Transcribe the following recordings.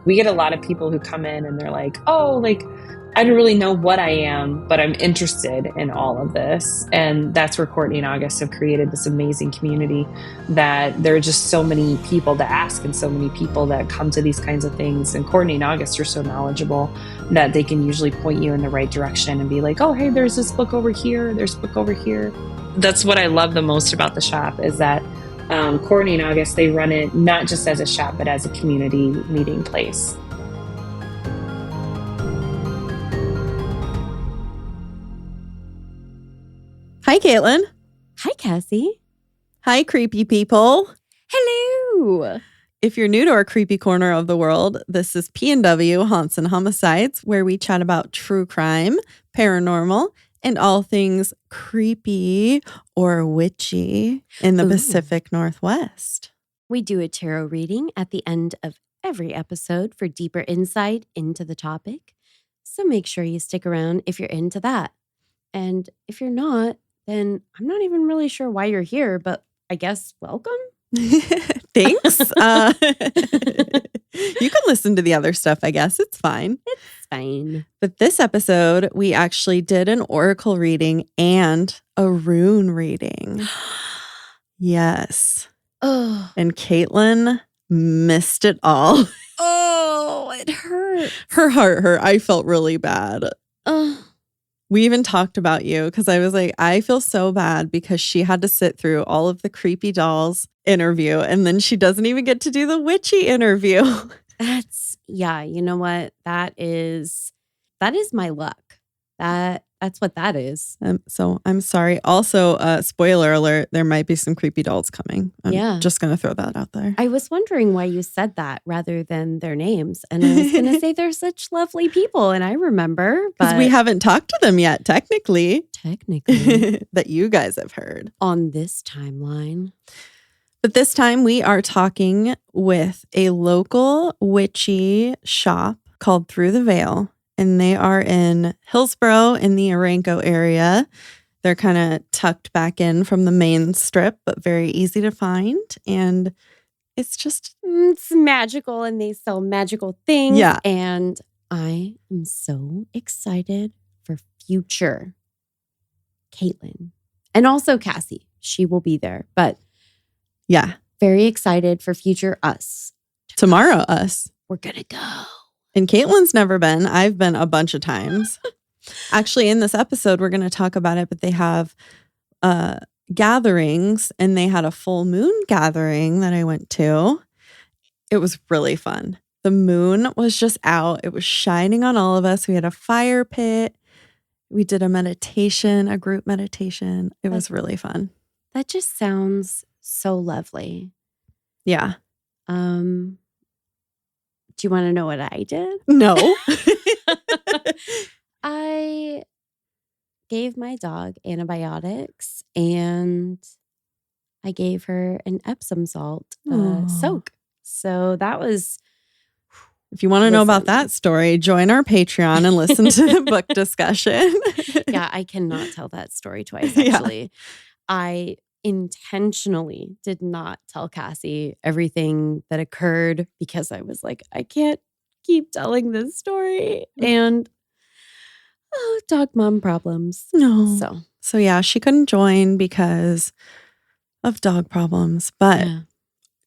We get a lot of people who come in and they're like, oh, like, I don't really know what I am, but I'm interested in all of this. And that's where Courtney and August have created this amazing community that there are just so many people to ask and so many people that come to these kinds of things. And Courtney and August are so knowledgeable that they can usually point you in the right direction and be like, oh, hey, there's this book over here. There's a book over here. That's what I love the most about the shop is that Courtney and August, they run it not just as a shop, but as a community meeting place. Hi, Caitlin. Hi, Cassie. Hi, creepy people. Hello. If you're new to our creepy corner of the world, this is P&W Haunts and Homicides, where we chat about true crime, paranormal, and all things creepy or witchy in the Pacific Northwest. We do a tarot reading at the end of every episode for deeper insight into the topic. So make sure you stick around if you're into that. And if you're not, then I'm not even really sure why you're here, but I guess welcome. Thanks. You can listen to the other stuff, I guess. It's fine. It's fine. But this episode, we actually did an oracle reading and a rune reading. Yes. Oh. And Caitlin missed it all. Oh, it hurt. Her heart hurt. I felt really bad. We even talked about you because I was like, I feel so bad because she had to sit through all of the creepy dolls interview and then she doesn't even get to do the witchy interview. Yeah, you know what? That is my luck. That's what that is. So I'm sorry. Also, spoiler alert, there might be some creepy dolls coming. I'm just going to throw that out there. I was wondering why you said that rather than their names. And I was going to say they're such lovely people. And I remember. Because we haven't talked to them yet, technically. Technically. That you guys have heard. On this timeline. But this time we are talking with a local witchy shop called Through the Veil. And they are in Hillsboro in the Aranco area. They're kind of tucked back in from the main strip, but very easy to find. And it's magical and they sell magical things. Yeah. And I am so excited for future Caitlin. And also Cassie. She will be there. But yeah, very excited for future us. Tomorrow us. We're going to go. And Caitlin's never been. I've been a bunch of times. Actually, in this episode, we're going to talk about it, but they have gatherings and they had a full moon gathering that I went to. It was really fun. The moon was just out. It was shining on all of us. We had a fire pit. We did a meditation, a group meditation. It was really fun. That just sounds so lovely. Yeah. Do you want to know what I did? No. I gave my dog antibiotics and I gave her an Epsom salt soak. So that was... If you want to know about that story, join our Patreon and listen to the book discussion. Yeah, I cannot tell that story twice, actually. Yeah. I intentionally did not tell Cassie everything that occurred because I was like, I can't keep telling this story. And dog mom problems. No. So yeah, she couldn't join because of dog problems. But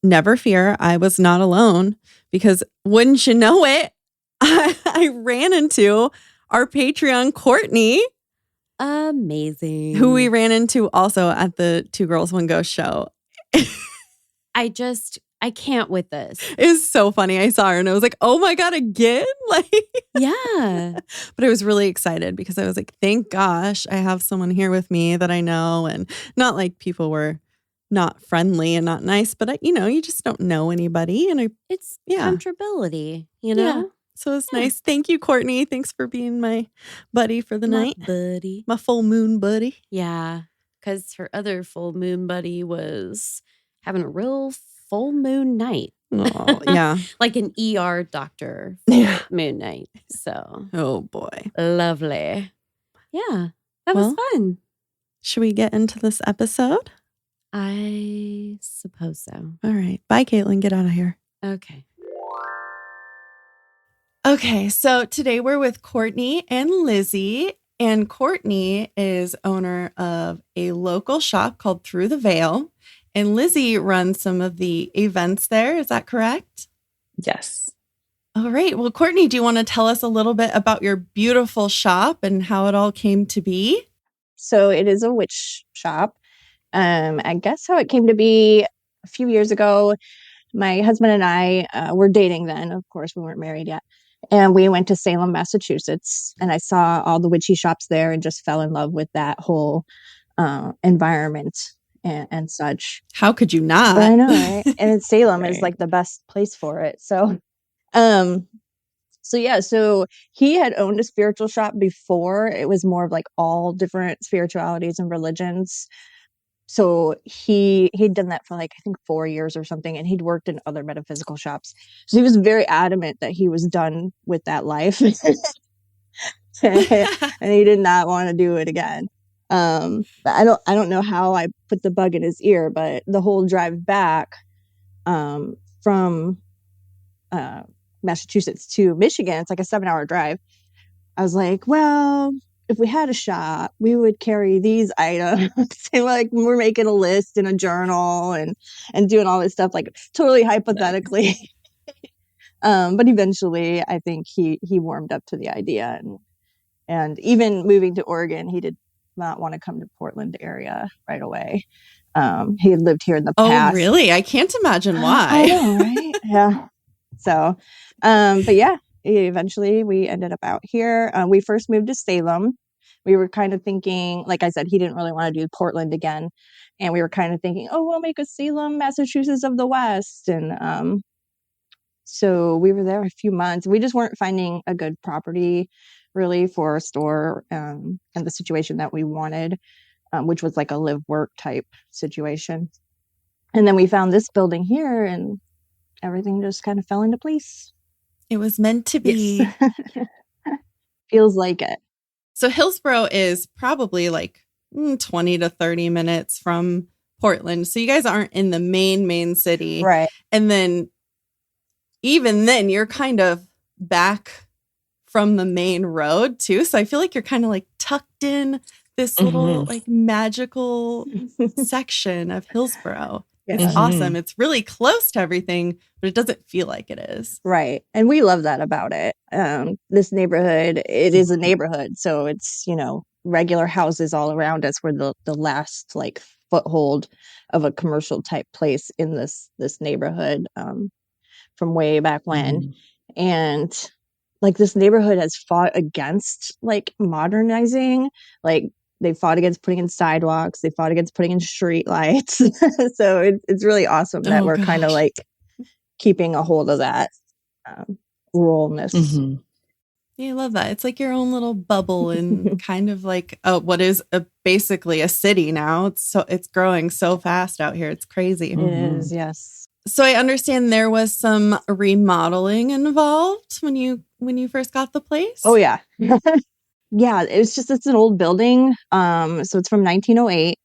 never fear, I was not alone because wouldn't you know it, I ran into our Patreon Courtney. Amazing. Who we ran into also at the Two Girls One Ghost show. I can't with this. It was so funny. I saw her and I was like, oh my God, again? Yeah. But I was really excited because I was like, thank gosh, I have someone here with me that I know. And not like people were not friendly and not nice, but you just don't know anybody. And it's comfortability, you know? Yeah. So it's nice. Thank you, Courtney. Thanks for being my buddy for the night. Buddy. My full moon buddy. Yeah. Because her other full moon buddy was having a real full moon night. Oh, yeah. Like an ER doctor moon night. So. Oh, boy. Lovely. Yeah. That was fun. Should we get into this episode? I suppose so. All right. Bye, Caitlin. Get out of here. Okay. Okay, so today we're with Courtney and Lizzie, and Courtney is owner of a local shop called Through the Veil, and Lizzie runs some of the events there. Is that correct? Yes. All right. Well, Courtney, do you want to tell us a little bit about your beautiful shop and how it all came to be? So it is a witch shop. I guess how it came to be a few years ago, my husband and I were dating then. Of course, we weren't married yet. And we went to Salem, Massachusetts, and I saw all the witchy shops there and just fell in love with that whole environment and such. How could you not? But I know, right? And Salem Right. is like the best place for it. So he had owned a spiritual shop before. It was more of like all different spiritualities and religions. So he'd done that for like, I think 4 years or something, and he'd worked in other metaphysical shops. So he was very adamant that he was done with that life. And he did not want to do it again. But I don't know how I put the bug in his ear, but the whole drive back from Massachusetts to Michigan, it's like a 7-hour drive. I was like, well, if we had a shop, we would carry these items. And like we're making a list in a journal and doing all this stuff, like totally hypothetically. But eventually I think he warmed up to the idea, and even moving to Oregon, he did not want to come to Portland area right away. He had lived here in the past. Oh, really? I can't imagine why. I know, right? Yeah. So, but yeah, eventually we ended up out here. We first moved to Salem. We were kind of thinking, like I said, he didn't really want to do Portland again. And we were kind of thinking, oh, we'll make a Salem, Massachusetts of the West. And so we were there a few months. We just weren't finding a good property really for a store and the situation that we wanted, which was like a live work type situation. And then we found this building here, and everything just kind of fell into place. It was meant to be. Yes. Feels like it. So Hillsboro is probably like 20 to 30 minutes from Portland. So you guys aren't in the main city. Right. And then even then you're kind of back from the main road too. So I feel like you're kind of like tucked in this little like magical section of Hillsboro. It's awesome. It's really close to everything, but it doesn't feel like it is. Right. And we love that about it. This neighborhood, it is a neighborhood. So it's, regular houses all around us. We're the last like foothold of a commercial type place in this neighborhood from way back when. And like this neighborhood has fought against like modernizing, like they fought against putting in sidewalks. They fought against putting in street lights. So it's really awesome that we're kind of like keeping a hold of that ruralness. Yeah, I love that. It's like your own little bubble and kind of like what is basically a city now. It's growing so fast out here. It's crazy. It is, yes. So I understand there was some remodeling involved when you first got the place. Oh yeah. Yeah, it's an old building. So it's from 1908.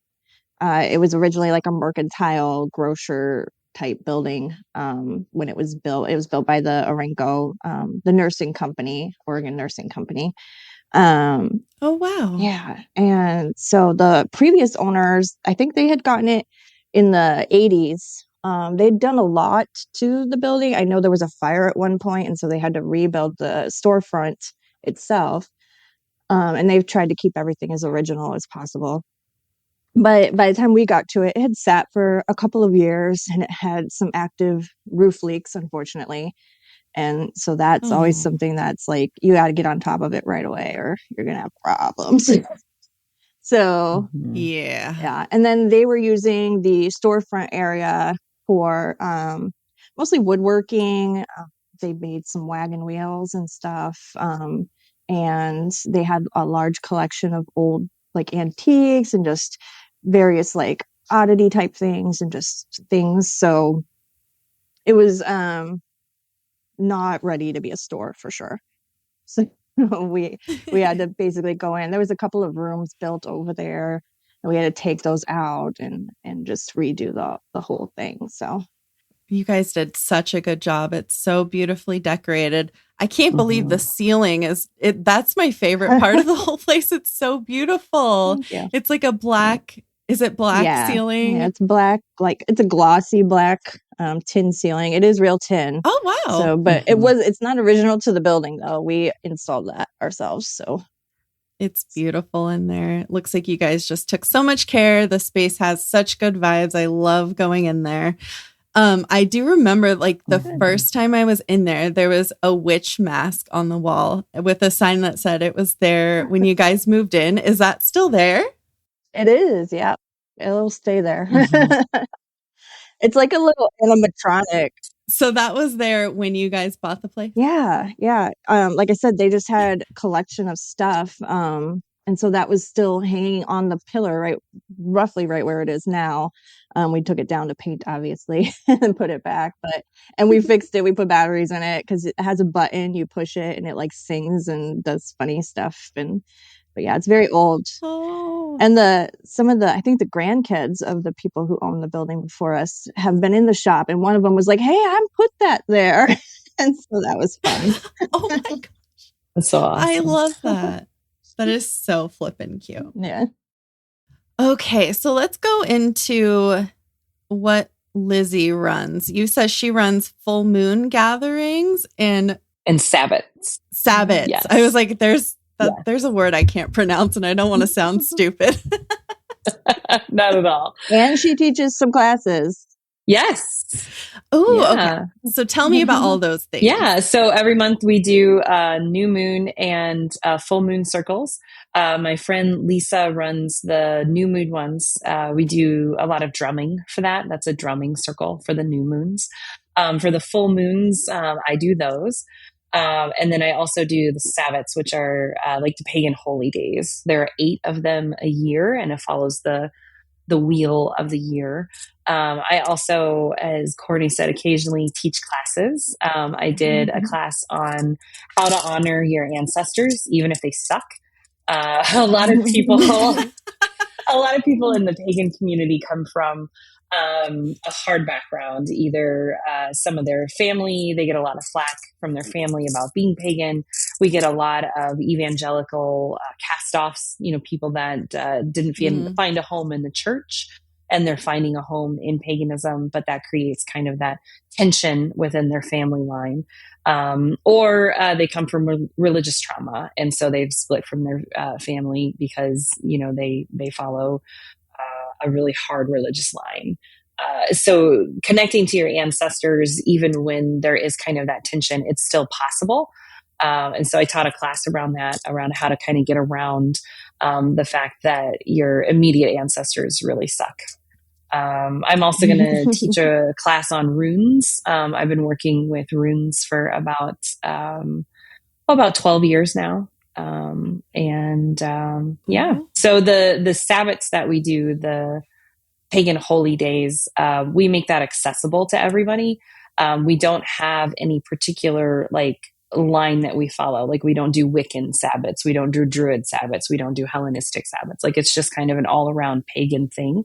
It was originally like a mercantile grocer type building when it was built. It was built by the Orenco, the nursing company, Oregon Nursing Company. Oh, wow. Yeah. And so the previous owners, I think they had gotten it in the 80s. They'd done a lot to the building. I know there was a fire at one point, and so they had to rebuild the storefront itself. And they've tried to keep everything as original as possible. But by the time we got to it, it had sat for a couple of years, and it had some active roof leaks, unfortunately. And so that's always something that's like, you got to get on top of it right away or you're going to have problems. So, yeah. And then they were using the storefront area for mostly woodworking. They made some wagon wheels and stuff. And they had a large collection of old like antiques and just various like oddity type things and just things. So it was not ready to be a store for sure. So we had to basically go in. There was a couple of rooms built over there, and we had to take those out and just redo the whole thing. So You guys did such a good job. It's so beautifully decorated. I can't believe the ceiling is it. That's my favorite part of the whole place. It's so beautiful. It's like a black, is it black ceiling? Yeah, it's black. Like it's a glossy black tin ceiling. It is real tin. Oh, wow. So, but it's not original to the building though. We installed that ourselves. So it's beautiful in there. It looks like you guys just took so much care. The space has such good vibes. I love going in there. I do remember like the first time I was in there was a witch mask on the wall with a sign that said it was there when you guys moved in. Is that still there? It is. Yeah. It'll stay there. It's like a little animatronic. So that was there when you guys bought the place? Yeah. Yeah. Like I said, they just had a collection of stuff. And so that was still hanging on the pillar, roughly right where it is now. We took it down to paint, obviously, and put it back. And we fixed it. We put batteries in it because it has a button. You push it and it like sings and does funny stuff. But yeah, it's very old. Oh. And I think the grandkids of the people who owned the building before us have been in the shop. And one of them was like, "Hey, I put that there." And so that was fun. Oh my gosh. That's so awesome. I love that. That is so flippin' cute. Yeah. Okay, so let's go into what Lizzie runs. You said she runs full moon gatherings and Sabbats. Sabbats. Yes. I was like, there's a word I can't pronounce and I don't want to sound stupid. Not at all. And she teaches some classes. Yes. Oh, okay. So tell me about all those things. Yeah. So every month we do new moon and full moon circles. My friend Lisa runs the new moon ones. We do a lot of drumming for that. That's a drumming circle for the new moons. For the full moons, I do those. And then I also do the Sabbats, which are like the pagan holy days. There are 8 of them a year, and it follows the wheel of the year. I also, as Courtney said, occasionally teach classes. I did a class on how to honor your ancestors, even if they suck. A lot of people in the pagan community come from a hard background. Either some of their family, they get a lot of flack from their family about being pagan. We get a lot of evangelical cast-offs, people that didn't find a home in the church, and they're finding a home in paganism, but that creates kind of that tension within their family line. Or they come from religious trauma, and so they've split from their family because, they follow a really hard religious line. So connecting to your ancestors, even when there is kind of that tension, it's still possible. And so I taught a class around how to kind of get around the fact that your immediate ancestors really suck. I'm also going to teach a class on runes. I've been working with runes for about 12 years now. So the Sabbats that we do, the pagan holy days, we make that accessible to everybody. We don't have any particular line that we follow. Like, we don't do Wiccan Sabbats. We don't do Druid Sabbats. We don't do Hellenistic Sabbats. It's just kind of an all around pagan thing.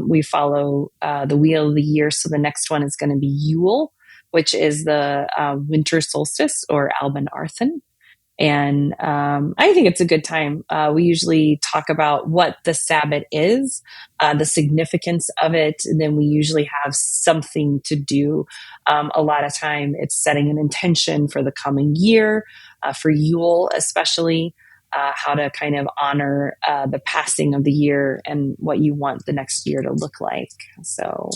We follow the wheel of the year. So the next one is going to be Yule, which is the winter solstice, or Alban Arthen. And I think it's a good time. We usually talk about what the Sabbat is, the significance of it, and then we usually have something to do. A lot of time it's setting an intention for the coming year, for Yule especially, how to kind of honor the passing of the year and what you want the next year to look like. So,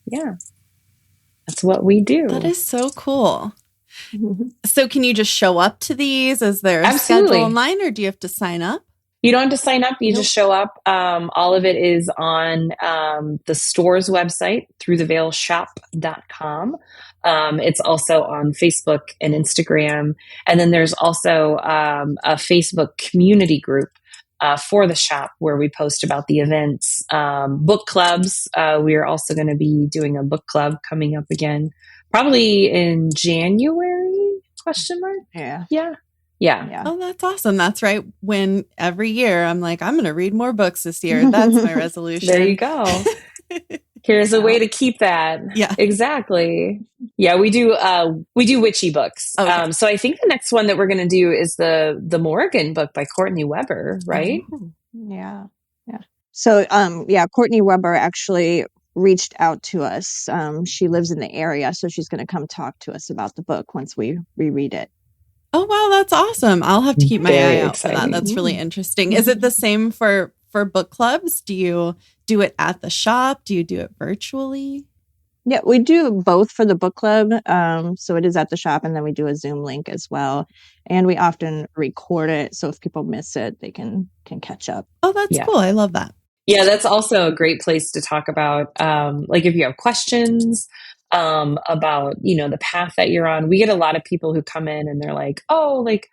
yeah, that's what we do. That is so cool. So can you just show up to these? Is there a Absolutely. schedule online, or do you have to sign up? You don't have to sign up. You just show up. All of it is on the store's website, throughtheveilshop.com. It's also on Facebook and Instagram. And then there's also a Facebook community group for the shop where we post about the events. Book clubs. We are also going to be doing a book club coming up again, probably in January, question mark? Yeah. Oh, that's awesome. That's right. When every year I'm like, I'm going to read more books this year. That's my resolution. There you go. Here's a way to keep that. Yeah. Exactly. Yeah, we do witchy books. Okay. So I think the next one that we're going to do is the Morgan book by Courtney Weber, right? Oh. Yeah. So, Courtney Weber actually reached out to us. She lives in the area, so she's going to come talk to us about the book once we reread it. Oh, wow. That's awesome. I'll have to keep my Very eye out for that. exciting. That's really interesting. Is it the same for book clubs? Do you do it at the shop? Do you do it virtually? Yeah, we do both for the book club. So it is at the shop, and then we do a Zoom link as well. And we often record it, so if people miss it, they can catch up. Oh, that's Yeah. cool. I love that. Yeah, that's also a great place to talk about, like if you have questions about, the path that you're on. We get a lot of people who come in and they're like, oh, like,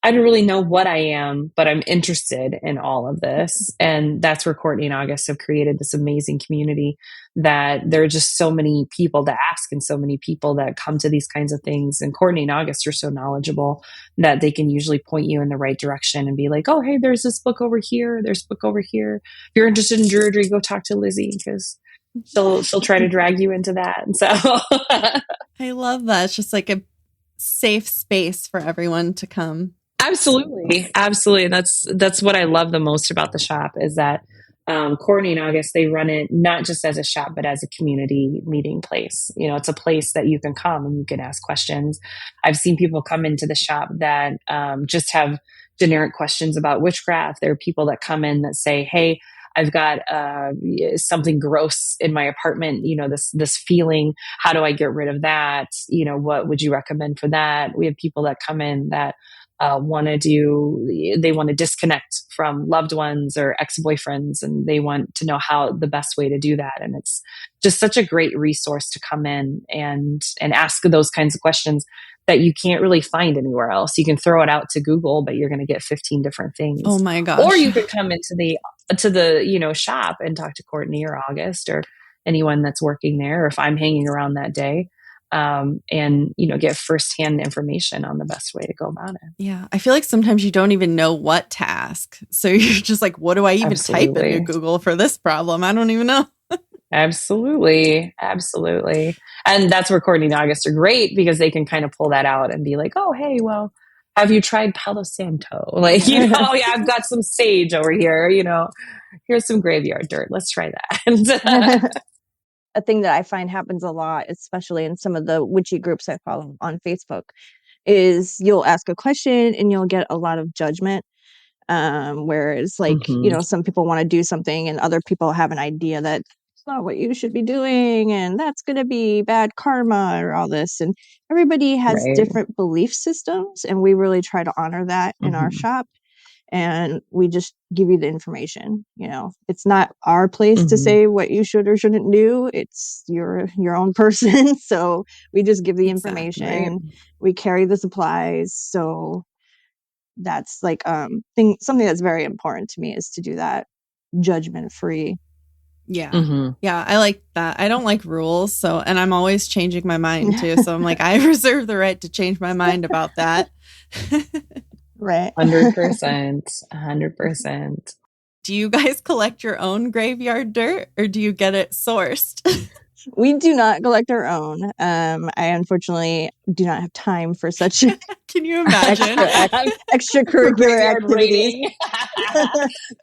I don't really know what I am, but I'm interested in all of this. And that's where Courtney and August have created this amazing community that there are just so many people to ask and so many people that come to these kinds of things. And Courtney and August are so knowledgeable that they can usually point you in the right direction and be like, oh, hey, there's this book over here. There's a book over here. If you're interested in Druidry, go talk to Lizzie because she'll try to drag you into that. And so I love that. It's just like a safe space for everyone to come. Absolutely. And that's what I love the most about the shop is that Courtney and August, they run it not just as a shop, but as a community meeting place. It's a place that you can come and you can ask questions. I've seen people come into the shop that just have generic questions about witchcraft. There are people that come in that say, hey, I've got something gross in my apartment, this feeling. How do I get rid of that? What would you recommend for that? We have people that come in that want to disconnect from loved ones or ex-boyfriends, and they want to know how the best way to do that. And it's just such a great resource to come in and ask those kinds of questions that you can't really find anywhere else. You can throw it out to Google, but you're going to get 15 different things. Oh my gosh. Or you could come into the shop and talk to Courtney or August or anyone that's working there, or if I'm hanging around that day. And get firsthand information on the best way to go about it. Yeah. I feel like sometimes you don't even know what to ask. So you're just like, what do I even type into Google for this problem? I don't even know. Absolutely. And that's where Courtney and August are great because they can kind of pull that out and be like, oh, hey, well, have you tried Palo Santo? Like, I've got some sage over here, here's some graveyard dirt. Let's try that. A thing that I find happens a lot, especially in some of the witchy groups I follow on Facebook, is you'll ask a question and you'll get a lot of judgment. Whereas some people want to do something and other people have an idea that it's not what you should be doing and that's going to be bad karma or all this. And everybody has different belief systems, and we really try to honor that in our shop. And we just give you the information. It's not our place to say what you should or shouldn't do. It's your own person. So we just give the information. Exactly. We carry the supplies. So that's something that's very important to me is to do that judgment free. Yeah. Mm-hmm. Yeah. I like that. I don't like rules. And I'm always changing my mind too. So I'm like, I reserve the right to change my mind about that. Right. 100%. Do you guys collect your own graveyard dirt or do you get it sourced? We do not collect our own. I unfortunately do not have time for such. Can you imagine? extracurricular activities.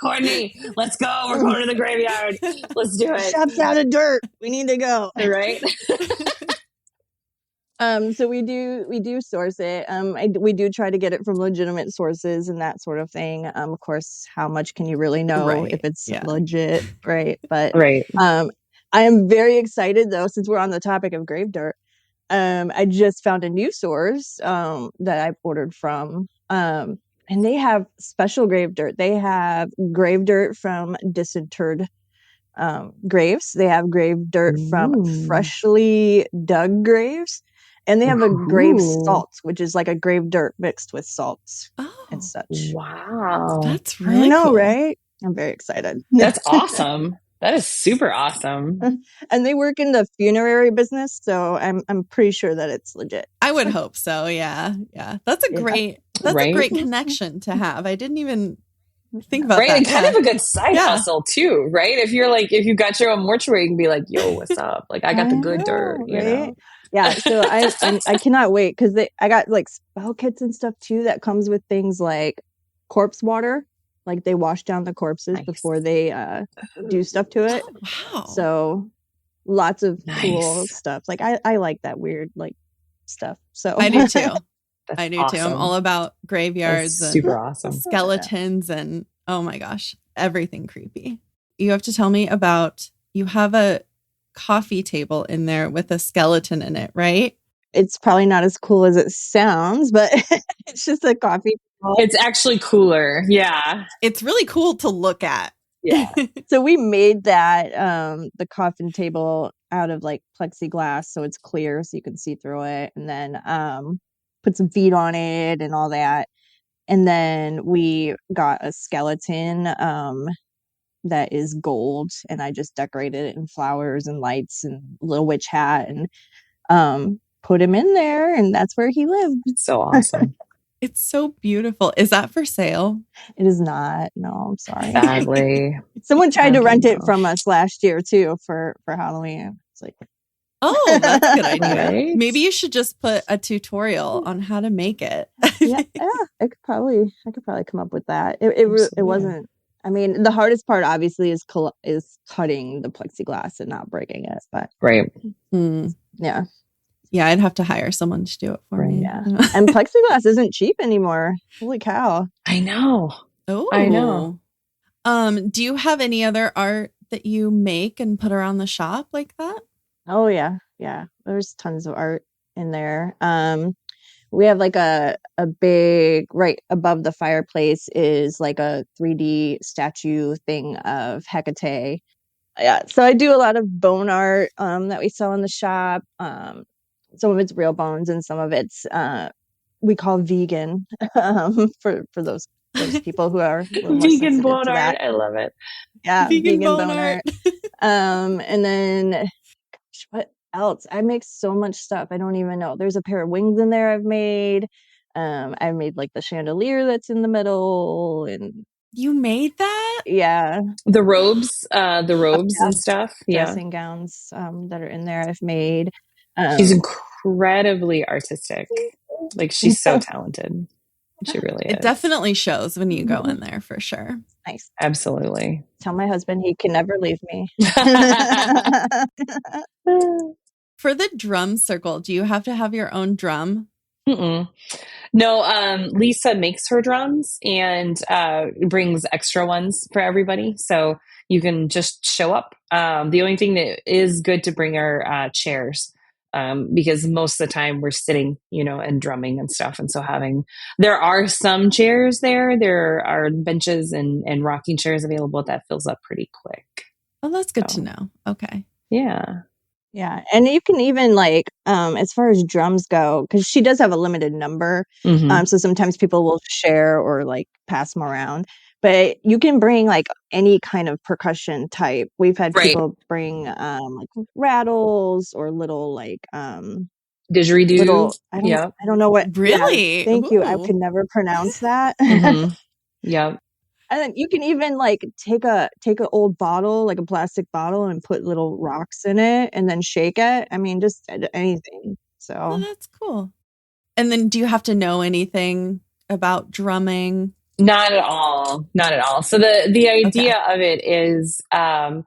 Courtney, let's go. We're going to the graveyard. Let's do it. Shop's out of dirt. We need to go. Right. So we do source it. We do try to get it from legitimate sources and that sort of thing. Of course, how much can you really know if it's legit, right? But I am very excited though, since we're on the topic of grave dirt. I just found a new source that I've ordered from, and they have special grave dirt. They have grave dirt from disinterred graves. They have grave dirt from freshly dug graves. And they have a grave salt, which is like a grave dirt mixed with salts and such. Wow. That's really cool. Right? I'm very excited. That's awesome. That is super awesome. And they work in the funerary business, so I'm pretty sure that it's legit. I would hope so. Yeah. That's a great connection to have. I didn't even Think about Right. that. And kind of a good side Yeah. hustle too, right? If you got your own mortuary, you can be like, yo, what's up? Like I got the good dirt, you know? Yeah. So I cannot wait because I got like spell kits and stuff too that comes with things like corpse water. Like they wash down the corpses Nice. before they do stuff to it. Wow. So lots of cool Nice. stuff. Like I like that weird like stuff. So I do too. That's I do too. awesome. I'm all about graveyards That's and super awesome. skeletons and oh my gosh, everything creepy. You have to tell me about, you have a coffee table in there with a skeleton in it, right? It's probably not as cool as it sounds, but it's just a coffee table. It's actually cooler. Yeah. It's really cool to look at. Yeah. So we made that the coffin table out of like plexiglass so it's clear so you can see through it, and then put some feet on it and all that. And then we got a skeleton that is gold, and I just decorated it in flowers and lights and little witch hat and put him in there, and that's where he lived. It's so awesome. It's so beautiful. Is that for sale? It is not. No, I'm sorry. Sadly. Someone tried to rent it no. from us last year too for Halloween. It's like, Oh, that's a good idea. Right? Maybe you should just put a tutorial on how to make it. yeah, I could probably come up with that. It wasn't. I mean, the hardest part obviously is cutting the plexiglass and not breaking it. But Right. yeah, Yeah, I'd have to hire someone to do it for me. yeah. And plexiglass isn't cheap anymore. Holy cow! I know. Oh, I know. Do you have any other art that you make and put around the shop like that? Oh yeah. There's tons of art in there. We have like a big, right above the fireplace is like a 3D statue thing of Hecate. Yeah, so I do a lot of bone art that we sell in the shop. Some of it's real bones and some of it's we call vegan for those people who are Vegan bone art. I love it. Yeah, Vegan bone art. And then gosh, what else? I make so much stuff. I don't even know. There's a pair of wings in there I've made. I made like the chandelier that's in the middle, and You made that? yeah, The robes and stuff. Yeah. dressing gowns that are in there I've made. She's incredibly artistic. Like she's so talented. She really is. It definitely shows when you go in there for sure. Nice. Absolutely. Tell my husband he can never leave me. For the drum circle, do you have to have your own drum? Mm-mm. No, Lisa makes her drums and brings extra ones for everybody. So you can just show up. The only thing that is good to bring are chairs. Because most of the time we're sitting, and drumming and stuff. And so there are some chairs there. There are benches and rocking chairs available that fills up pretty quick. Oh, that's good to know. Okay. Yeah. Yeah. And you can even like, as far as drums go, because she does have a limited number. Mm-hmm. So sometimes people will share or like pass them around. But you can bring like any kind of percussion type. We've had people bring like rattles or little like didgeridoo. I don't know what. Really? Yeah, thank you. I could never pronounce that. Mm-hmm. Yeah. And then you can even like take an old bottle, like a plastic bottle, and put little rocks in it and then shake it. I mean, just anything. So Oh, that's cool. And then do you have to know anything about drumming? Not at all. Not at all. So the idea of it is that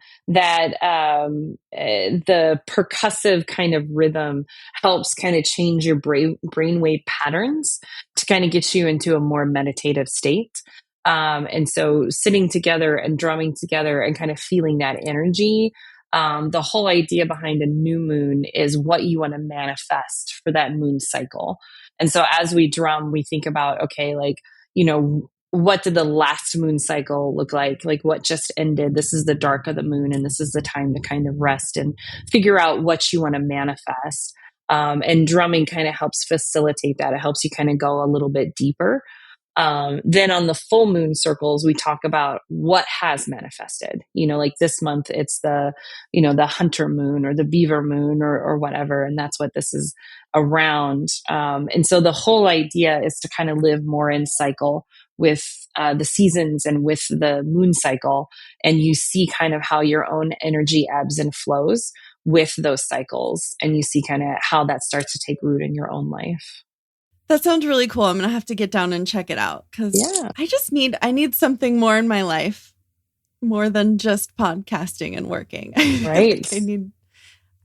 the percussive kind of rhythm helps kind of change your brainwave patterns to kind of get you into a more meditative state. And so sitting together and drumming together and kind of feeling that energy. The whole idea behind a new moon is what you want to manifest for that moon cycle. And so as we drum, we think about, okay, like, what did the last moon cycle look like? Like what just ended? This is the dark of the moon, and this is the time to kind of rest and figure out what you want to manifest. And drumming kind of helps facilitate that. It helps you kind of go a little bit deeper. Then on the full moon circles, we talk about what has manifested. Like this month, it's the hunter moon or the beaver moon or whatever. And that's what this is around. And so the whole idea is to kind of live more in cycle with the seasons and with the moon cycle. And you see kind of how your own energy ebbs and flows with those cycles. And you see kind of how that starts to take root in your own life. That sounds really cool. I'm going to have to get down and check it out because I need something more in my life. More than just podcasting and working. Right.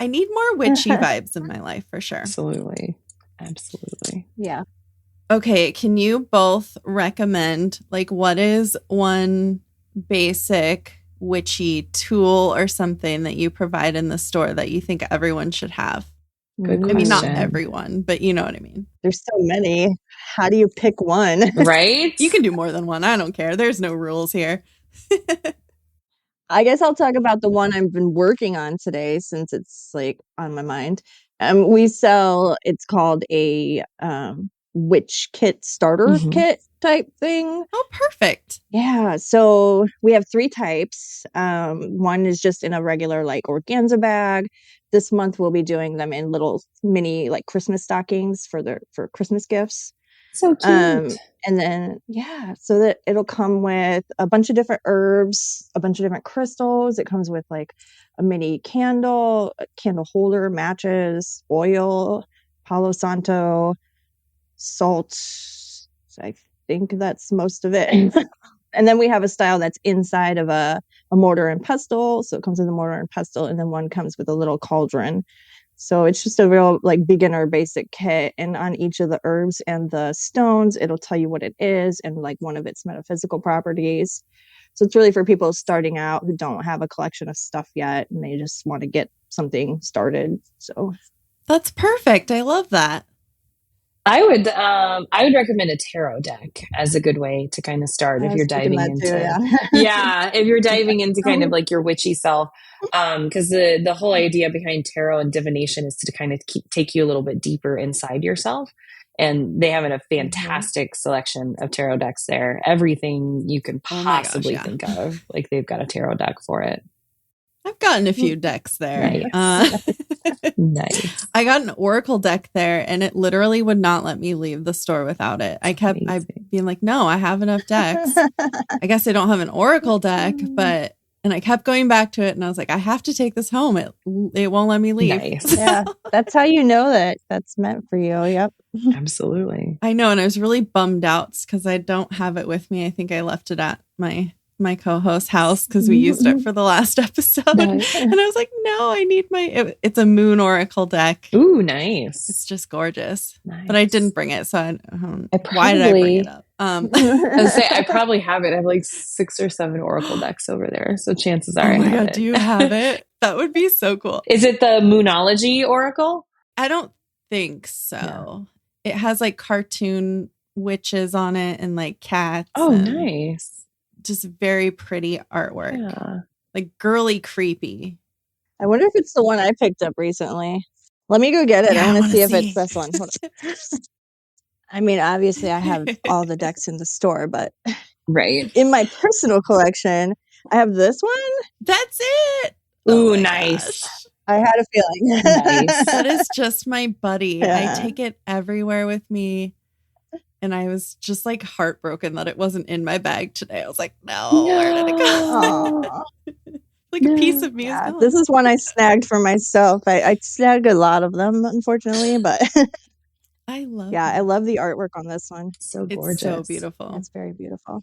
I need more witchy vibes in my life for sure. Absolutely. Yeah. Okay. Can you both recommend what is one basic witchy tool or something that you provide in the store that you think everyone should have? Good question. I mean, not everyone, but you know what I mean. There's so many. How do you pick one? Right? You can do more than one. I don't care. There's no rules here. I guess I'll talk about the one I've been working on today since it's on my mind. It's called a witch kit starter kit type thing. Oh, perfect. Yeah. So we have 3 types. One is just in a regular organza bag. This month we'll be doing them in little mini Christmas stockings for Christmas gifts. So cute. And then, so that it'll come with a bunch of different herbs, a bunch of different crystals. It comes with a mini candle, a candle holder, matches, oil, Palo Santo, salt. I think that's most of it. And then we have a style that's inside of a mortar and pestle. So it comes with a mortar and pestle. And then one comes with a little cauldron. So it's just a real beginner basic kit. And on each of the herbs and the stones, it'll tell you what it is and one of its metaphysical properties. So it's really for people starting out who don't have a collection of stuff yet and they just want to get something started. So that's perfect. I love that. I would recommend a tarot deck as a good way to kind of start if you're diving into if you're diving into kind of your witchy self, because the whole idea behind tarot and divination is to kind of take you a little bit deeper inside yourself. And they have a fantastic selection of tarot decks there. Everything you can possibly think of, they've got a tarot deck for it. I've gotten a few decks there. Nice. I got an oracle deck there and it literally would not let me leave the store without it. I kept being no, I have enough decks. I guess I don't have an oracle deck, and I kept going back to it and I was I have to take this home. It won't let me leave. Nice. Yeah, that's how you know that that's meant for you. Yep. Absolutely. I know. And I was really bummed out because I don't have it with me. I think I left it at my co-host's house because we used it for the last episode. Nice. And I was no, I need it's a moon oracle deck. Ooh, nice. It's just gorgeous. Nice. But I didn't bring it. So why did I bring it up? I was say I probably have it. I have 6 or 7 oracle decks over there. So chances are I have it. Do you have it? That would be so cool. Is it the Moonology oracle? I don't think so. Yeah. It has cartoon witches on it and cats. Oh, nice. Just very pretty artwork. Girly creepy. I wonder if it's the one I picked up recently. Let me go get it. I want to see if it's this one. I mean, obviously I have all the decks in the store, but in my personal collection, I have this one. That's it. Ooh, nice. Gosh. I had a feeling. Nice. That is just my buddy. Yeah. I take it everywhere with me. And I was just heartbroken that it wasn't in my bag today. I was no, where did it go? A piece of me is gone. This is one I snagged for myself. I snagged a lot of them, unfortunately, but I love I love the artwork on this one. So gorgeous. It's so beautiful. It's very beautiful.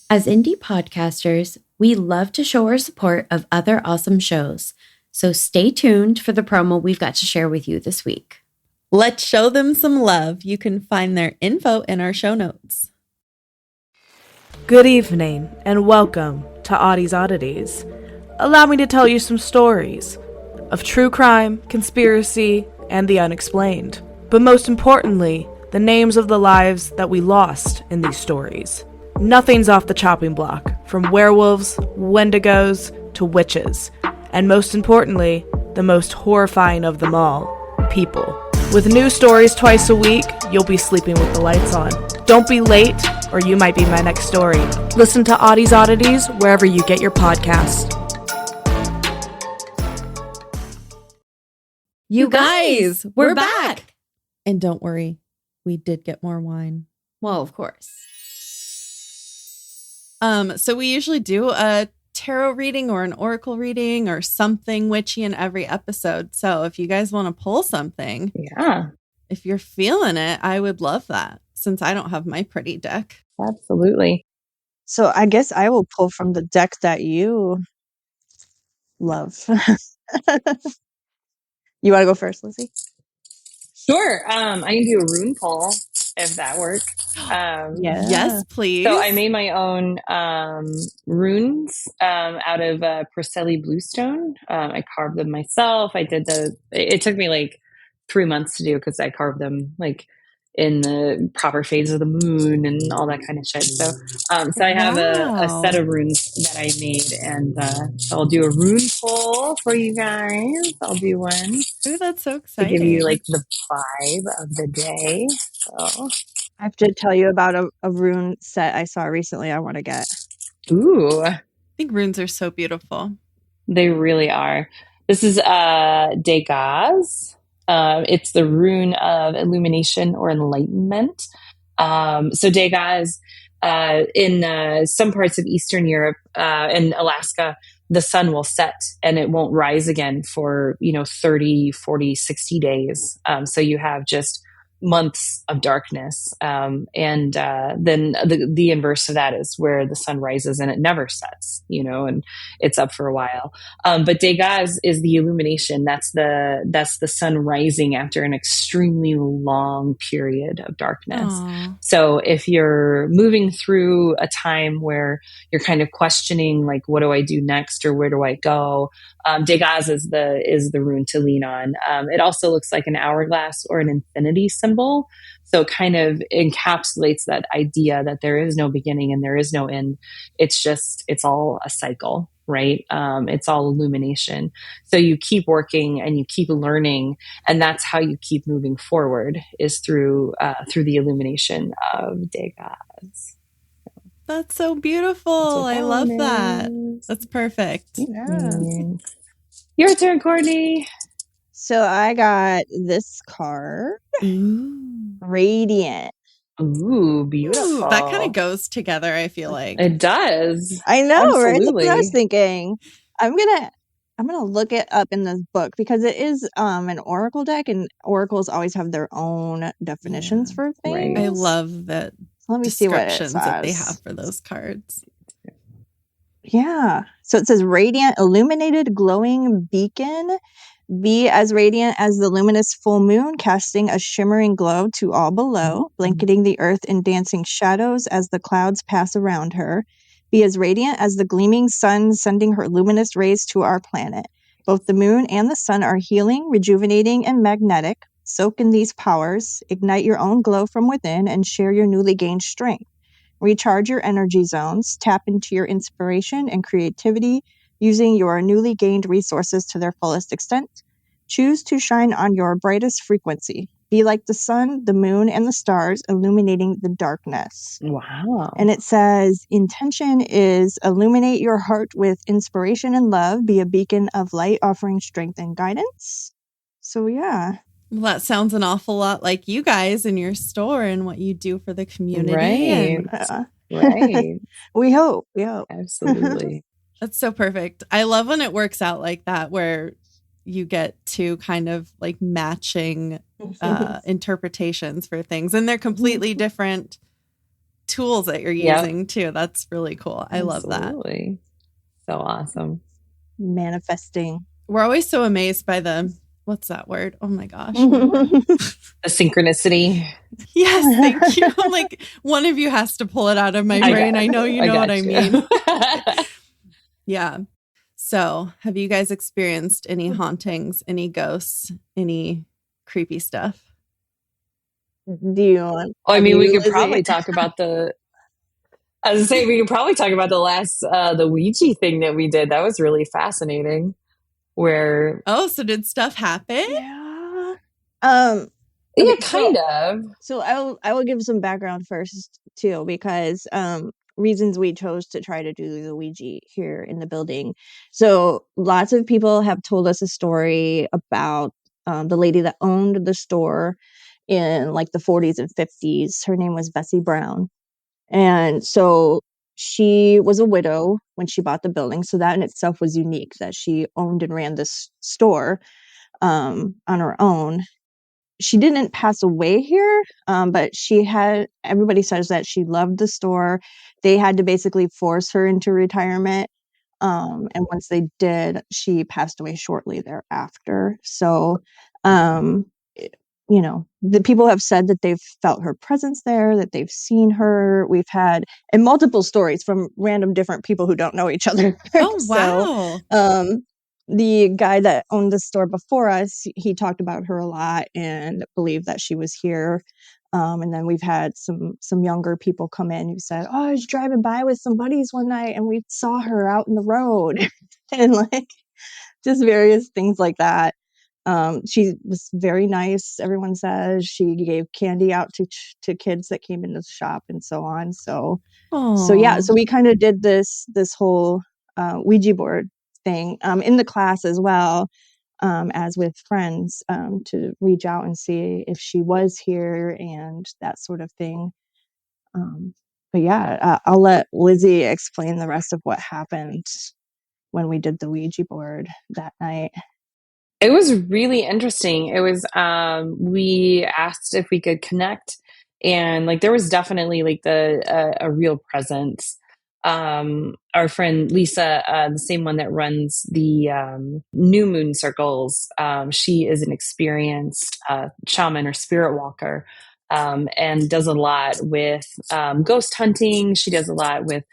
As indie podcasters, we love to show our support of other awesome shows. So stay tuned for the promo we've got to share with you this week. Let's show them some love. You can find their info in our show notes. Good evening, and welcome to Audie's Oddities. Allow me to tell you some stories of true crime, conspiracy, and the unexplained. But most importantly, the names of the lives that we lost in these stories. Nothing's off the chopping block, from werewolves, wendigos, to witches. And most importantly, the most horrifying of them all, people. With new stories twice a week, you'll be sleeping with the lights on. Don't be late, or you might be my next story. Listen to Audie's Oddities wherever you get your podcast. You guys, we're back. And don't worry, we did get more wine. Well, of course. So we usually do a tarot reading or an oracle reading or something witchy in every episode. So if you guys want to pull something, Yeah, if you're feeling it, I would love that since I don't have my pretty deck. absolutely. So I guess I will pull from the deck that you love. You want to go first, Lizzie? Sure. I can do a rune pull if that works. Yeah. Yes, please. So I made my own runes out of Preseli bluestone. I carved them myself. It took me like 3 months to do because I carved them like in the proper phase of the moon and all that kind of shit. So I have a set of runes that I made, and so I'll do a rune pull for you guys. I'll do one Ooh, that's so to exciting. give you like the vibe of the day. So. I have to tell you about a rune set I saw recently I want to get. Ooh. I think runes are so beautiful. They really are. This is Degas. It's the rune of illumination or enlightenment. So Degas, in some parts of Eastern Europe and Alaska, the sun will set and it won't rise again for 30, 40, 60 days. So you have just months of darkness. And then the inverse of that is where the sun rises and it never sets, and it's up for a while. But Degas is the illumination. That's the sun rising after an extremely long period of darkness. Aww. So if you're moving through a time where you're kind of questioning, like, what do I do next or where do I go? Degas is the rune to lean on. It also looks like an hourglass or an infinity symbol. So it kind of encapsulates that idea that there is no beginning and there is no end. It's all a cycle, right? It's all illumination. So you keep working and you keep learning, and that's how you keep moving forward, is through the illumination of Degas. That's so beautiful. I love that. That's perfect. Yeah. Your turn, Courtney. So I got this card. Ooh. Radiant. Ooh, beautiful. Ooh, that kind of goes together, I feel like. It does. I know, right? That's Absolutely. what I was thinking. I'm gonna look it up in this book because it is an oracle deck, and oracles always have their own definitions for things. I love that. Let me see what it descriptions says. that they have for those cards. Yeah. So it says radiant, illuminated, glowing beacon. Be as radiant as the luminous full moon, casting a shimmering glow to all below, blanketing the earth in dancing shadows as the clouds pass around her. Be as radiant as the gleaming sun, sending her luminous rays to our planet. Both the moon and the sun are healing, rejuvenating, and magnetic. Soak in these powers, ignite your own glow from within, and share your newly gained strength. Recharge your energy zones, tap into your inspiration and creativity, using your newly gained resources to their fullest extent. Choose to shine on your brightest frequency. Be like the sun, the moon, and the stars, illuminating the darkness. Wow. And it says, intention is illuminate your heart with inspiration and love. Be a beacon of light, offering strength and guidance. So, yeah. Well, that sounds an awful lot like you guys in your store and what you do for the community. Right. Right. We hope. Absolutely. That's so perfect. I love when it works out like that, where you get two kind of like matching interpretations for things, and they're completely different tools that you're using too. That's really cool. I love that. So awesome. Manifesting. We're always so amazed by what's that word? Oh my gosh. The synchronicity. Yes, thank you. Like, one of you has to pull it out of my brain. I know you know what I mean. Yeah. So, have you guys experienced any hauntings, any ghosts, any creepy stuff? Do you want? Well, I mean, we could Lizzie? probably talk about I was saying, we could probably talk about the last, the Ouija thing that we did. That was really fascinating. So did stuff happen? Yeah. Yeah, kind of. So I will give some background first too, because reasons we chose to try to do the Ouija here in the building. So lots of people have told us a story about the lady that owned the store in like the 40s and 50s. Her name was Bessie Brown. And so she was a widow when she bought the building. So that in itself was unique, that she owned and ran this store on her own. She didn't pass away here, but everybody says that she loved the store. They had to basically force her into retirement. And once they did, she passed away shortly thereafter. So, the people have said that they've felt her presence there, that they've seen her. We've had and multiple stories from random different people who don't know each other. Oh, wow. So, the guy that owned the store before us, he talked about her a lot and believed that she was here. And then we've had some younger people come in who said, "Oh, I was driving by with some buddies one night and we saw her out in the road," and like just various things like that. She was very nice. Everyone says she gave candy out to kids that came into the shop and so on. So yeah. So we kind of did this whole Ouija board thing in the class as well, as with friends, to reach out and see if she was here and that sort of thing. But yeah, I'll let Lizzie explain the rest of what happened when we did the Ouija board that night. It was really interesting. It was we asked if we could connect, and like there was definitely like a real presence. Our friend Lisa, the same one that runs the New Moon Circles, she is an experienced shaman or spirit walker, and does a lot with ghost hunting. She does a lot with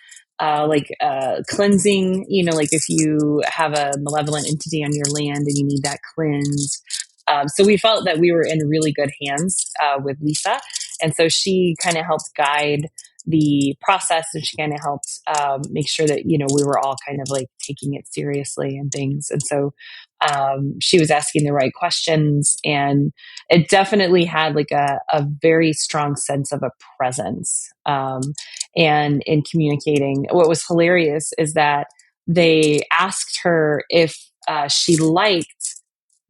cleansing, like if you have a malevolent entity on your land and you need that cleansed. So we felt that we were in really good hands with Lisa. And so she kind of helped guide the process, and she kind of helped make sure that, we were all kind of like taking it seriously and things. And so she was asking the right questions, and it definitely had like a very strong sense of a presence. And in communicating, what was hilarious is that they asked her if she liked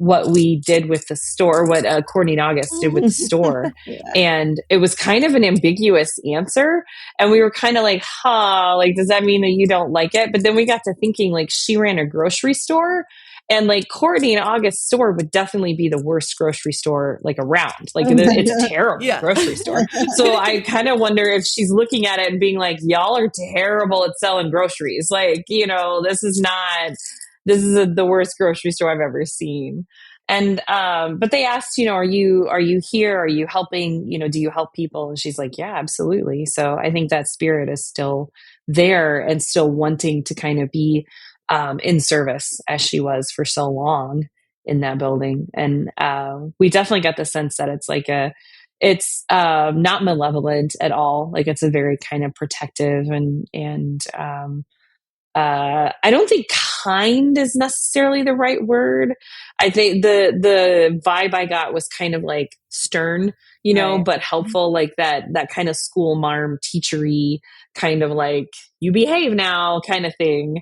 what we did with the store, what Courtney and August did with the store. Yeah. And it was kind of an ambiguous answer. And we were kind of like, like, does that mean that you don't like it? But then we got to thinking, like, she ran a grocery store. And like Courtney and August's store would definitely be the worst grocery store like around. Like it's a terrible grocery store. So I kind of wonder if she's looking at it and being like, y'all are terrible at selling groceries. Like, this is the worst grocery store I've ever seen. And but they asked, are you here? Are you helping? Do you help people? And she's like, yeah, absolutely. So I think that spirit is still there and still wanting to kind of be in service as she was for so long in that building. And we definitely got the sense that it's not malevolent at all. Like it's a very kind of protective and I don't think kind is necessarily the right word. I think the vibe I got was kind of like stern, Right. but helpful, like that kind of school marm teachery kind of like you behave now kind of thing.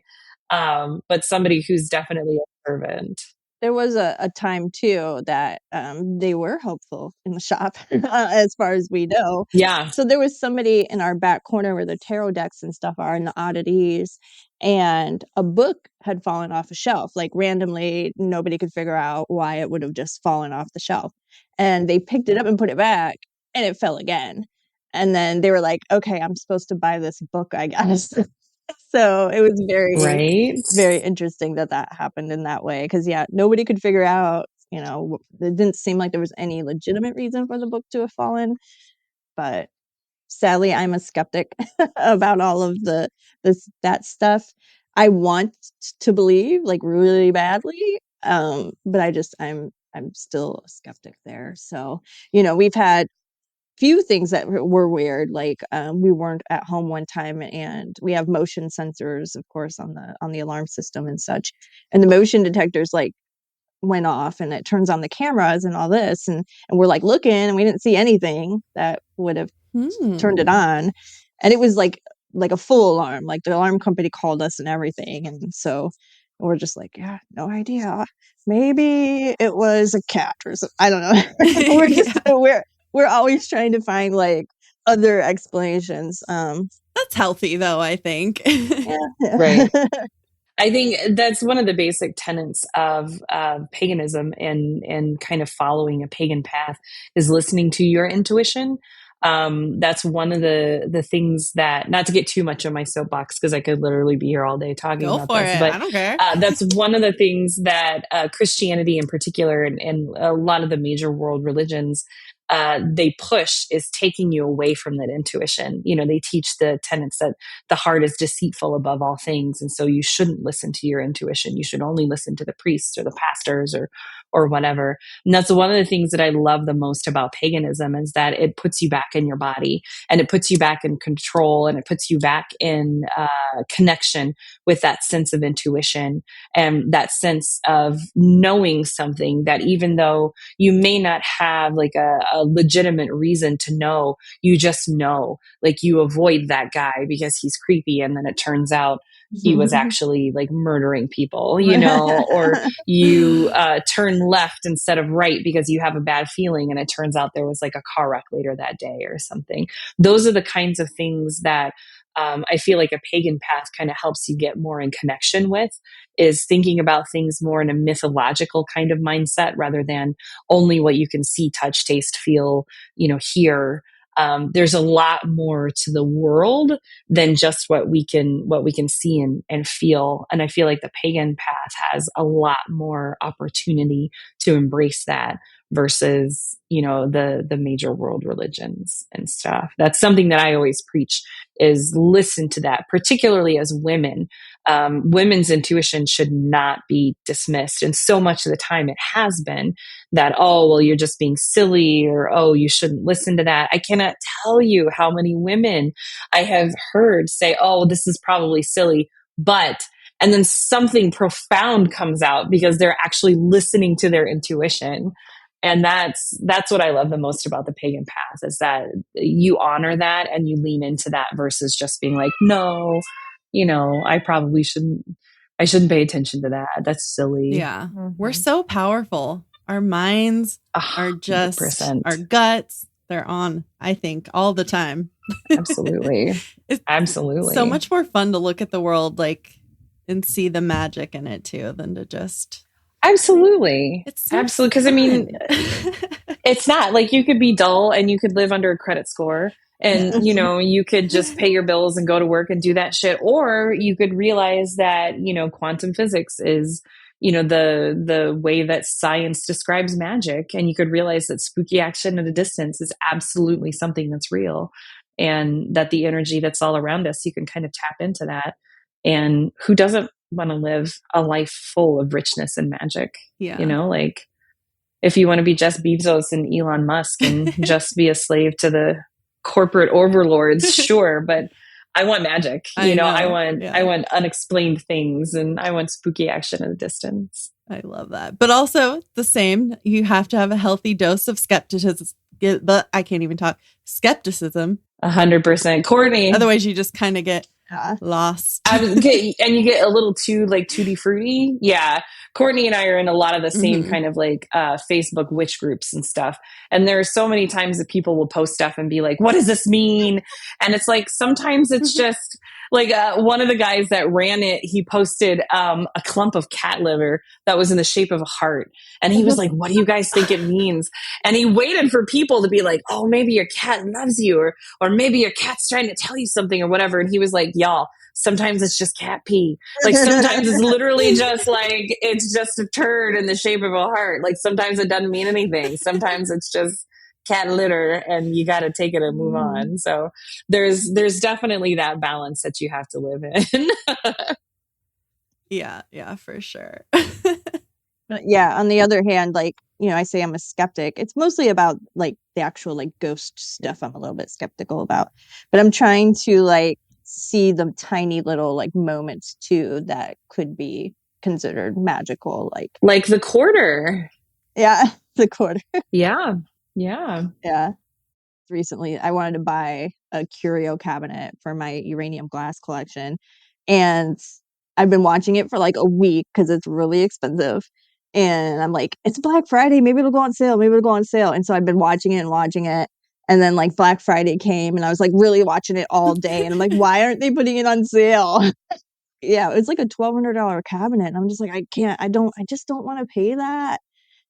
But somebody who's definitely a servant. There was a time too that they were hopeful in the shop, as far as we know. Yeah. So there was somebody in our back corner where the tarot decks and stuff are and the oddities, and a book had fallen off a shelf, like randomly. Nobody could figure out why it would have just fallen off the shelf. And they picked it up and put it back, and it fell again. And then they were like, okay, I'm supposed to buy this book, I guess. So it was very interesting that happened in that way. Because nobody could figure out, it didn't seem like there was any legitimate reason for the book to have fallen. But sadly, I'm a skeptic about all of that stuff. I want to believe like really badly, but I'm still a skeptic there. So we've had few things that were weird, like we weren't at home one time and we have motion sensors, of course, on the alarm system and such, and the motion detectors like went off and it turns on the cameras and all this, and we're like looking and we didn't see anything that would have turned it on, and it was like a full alarm, like the alarm company called us and everything, and so we're just like, no idea, maybe it was a cat or something. I don't know. we're always trying to find like other explanations. That's healthy though, I think. Yeah. Right. I think that's one of the basic tenets of paganism and kind of following a pagan path is listening to your intuition. That's one of the things that, not to get too much on my soapbox because I could literally be here all day talking Go about for this, it. but I don't care. that's one of the things that Christianity in particular and a lot of the major world religions they push is taking you away from that intuition. You know, they teach the tenets that the heart is deceitful above all things, and so you shouldn't listen to your intuition. You should only listen to the priests or the pastors or whatever. And that's one of the things that I love the most about paganism is that it puts you back in your body and it puts you back in control and it puts you back in connection with that sense of intuition and that sense of knowing something that even though you may not have like a legitimate reason to know, you just know. Like you avoid that guy because he's creepy, and then it turns out he was actually like murdering people, you know, or you turn left instead of right because you have a bad feeling and it turns out there was like a car wreck later that day or something. Those are the kinds of things that I feel like a pagan path kind of helps you get more in connection with, is thinking about things more in a mythological kind of mindset rather than only what you can see, touch, taste, feel, you know, hear. There's a lot more to the world than just what we can see and feel. And I feel like the pagan path has a lot more opportunity to embrace that versus, you know, the major world religions and stuff. That's something that I always preach is listen to that, particularly as women. Women's intuition should not be dismissed. And so much of the time it has been that, oh, well, you're just being silly, or, oh, you shouldn't listen to that. I cannot tell you how many women I have heard say, oh, this is probably silly, but, and then something profound comes out because they're actually listening to their intuition. And that's what I love the most about the pagan path is that you honor that and you lean into that versus just being like, no, you know, I shouldn't pay attention to that. That's silly. Yeah. We're so powerful. Our minds are just 100%. our guts. They're on, I think, all the time. Absolutely. It's Absolutely. so much more fun to look at the world like and see the magic in it too than to just Absolutely. It's so absolutely. Because I mean, it's not like you could be dull and you could live under a credit score and, you know, you could just pay your bills and go to work and do that shit. Or you could realize that, you know, quantum physics is, you know, the way that science describes magic. And you could realize that spooky action at a distance is absolutely something that's real. And that the energy that's all around us, you can kind of tap into that. And who doesn't want to live a life full of richness and magic? Yeah. You know, like if you want to be Jeff Bezos and Elon Musk and just be a slave to the corporate overlords, sure. But I want magic. You know, I want unexplained things and I want spooky action at a distance. I love that. But also the same, you have to have a healthy dose of skepticism. But I can't even talk. Skepticism. 100%. Courtney. Otherwise you just kind of get lost. And you get a little too like tutti frutti. Yeah. Courtney and I are in a lot of the same kind of like Facebook witch groups and stuff. And there are so many times that people will post stuff and be like, what does this mean? And it's like, sometimes it's just like one of the guys that ran it, he posted a clump of cat liver that was in the shape of a heart. And he was like, what do you guys think it means? And he waited for people to be like, oh, maybe your cat loves you, or maybe your cat's trying to tell you something or whatever. And he was like, y'all, sometimes it's just cat pee. Like sometimes it's literally just like, it's just a turd in the shape of a heart. Like sometimes it doesn't mean anything. Sometimes it's just cat litter and you got to take it and move on. So there's definitely that balance that you have to live in. Yeah, for sure. Yeah. On the other hand, like, you know, I say I'm a skeptic. It's mostly about like the actual like ghost stuff I'm a little bit skeptical about, but I'm trying to like see the tiny little like moments too that could be considered magical. Like the quarter. Yeah. The quarter. Yeah. Recently, I wanted to buy a curio cabinet for my uranium glass collection. And I've been watching it for like a week because it's really expensive. And I'm like, it's Black Friday. Maybe it'll go on sale. Maybe it'll go on sale. And so I've been watching it and watching it. And then like Black Friday came and I was like really watching it all day. And I'm like, why aren't they putting it on sale? Yeah, it was like a $1,200 cabinet. And I'm just like, I just don't want to pay that.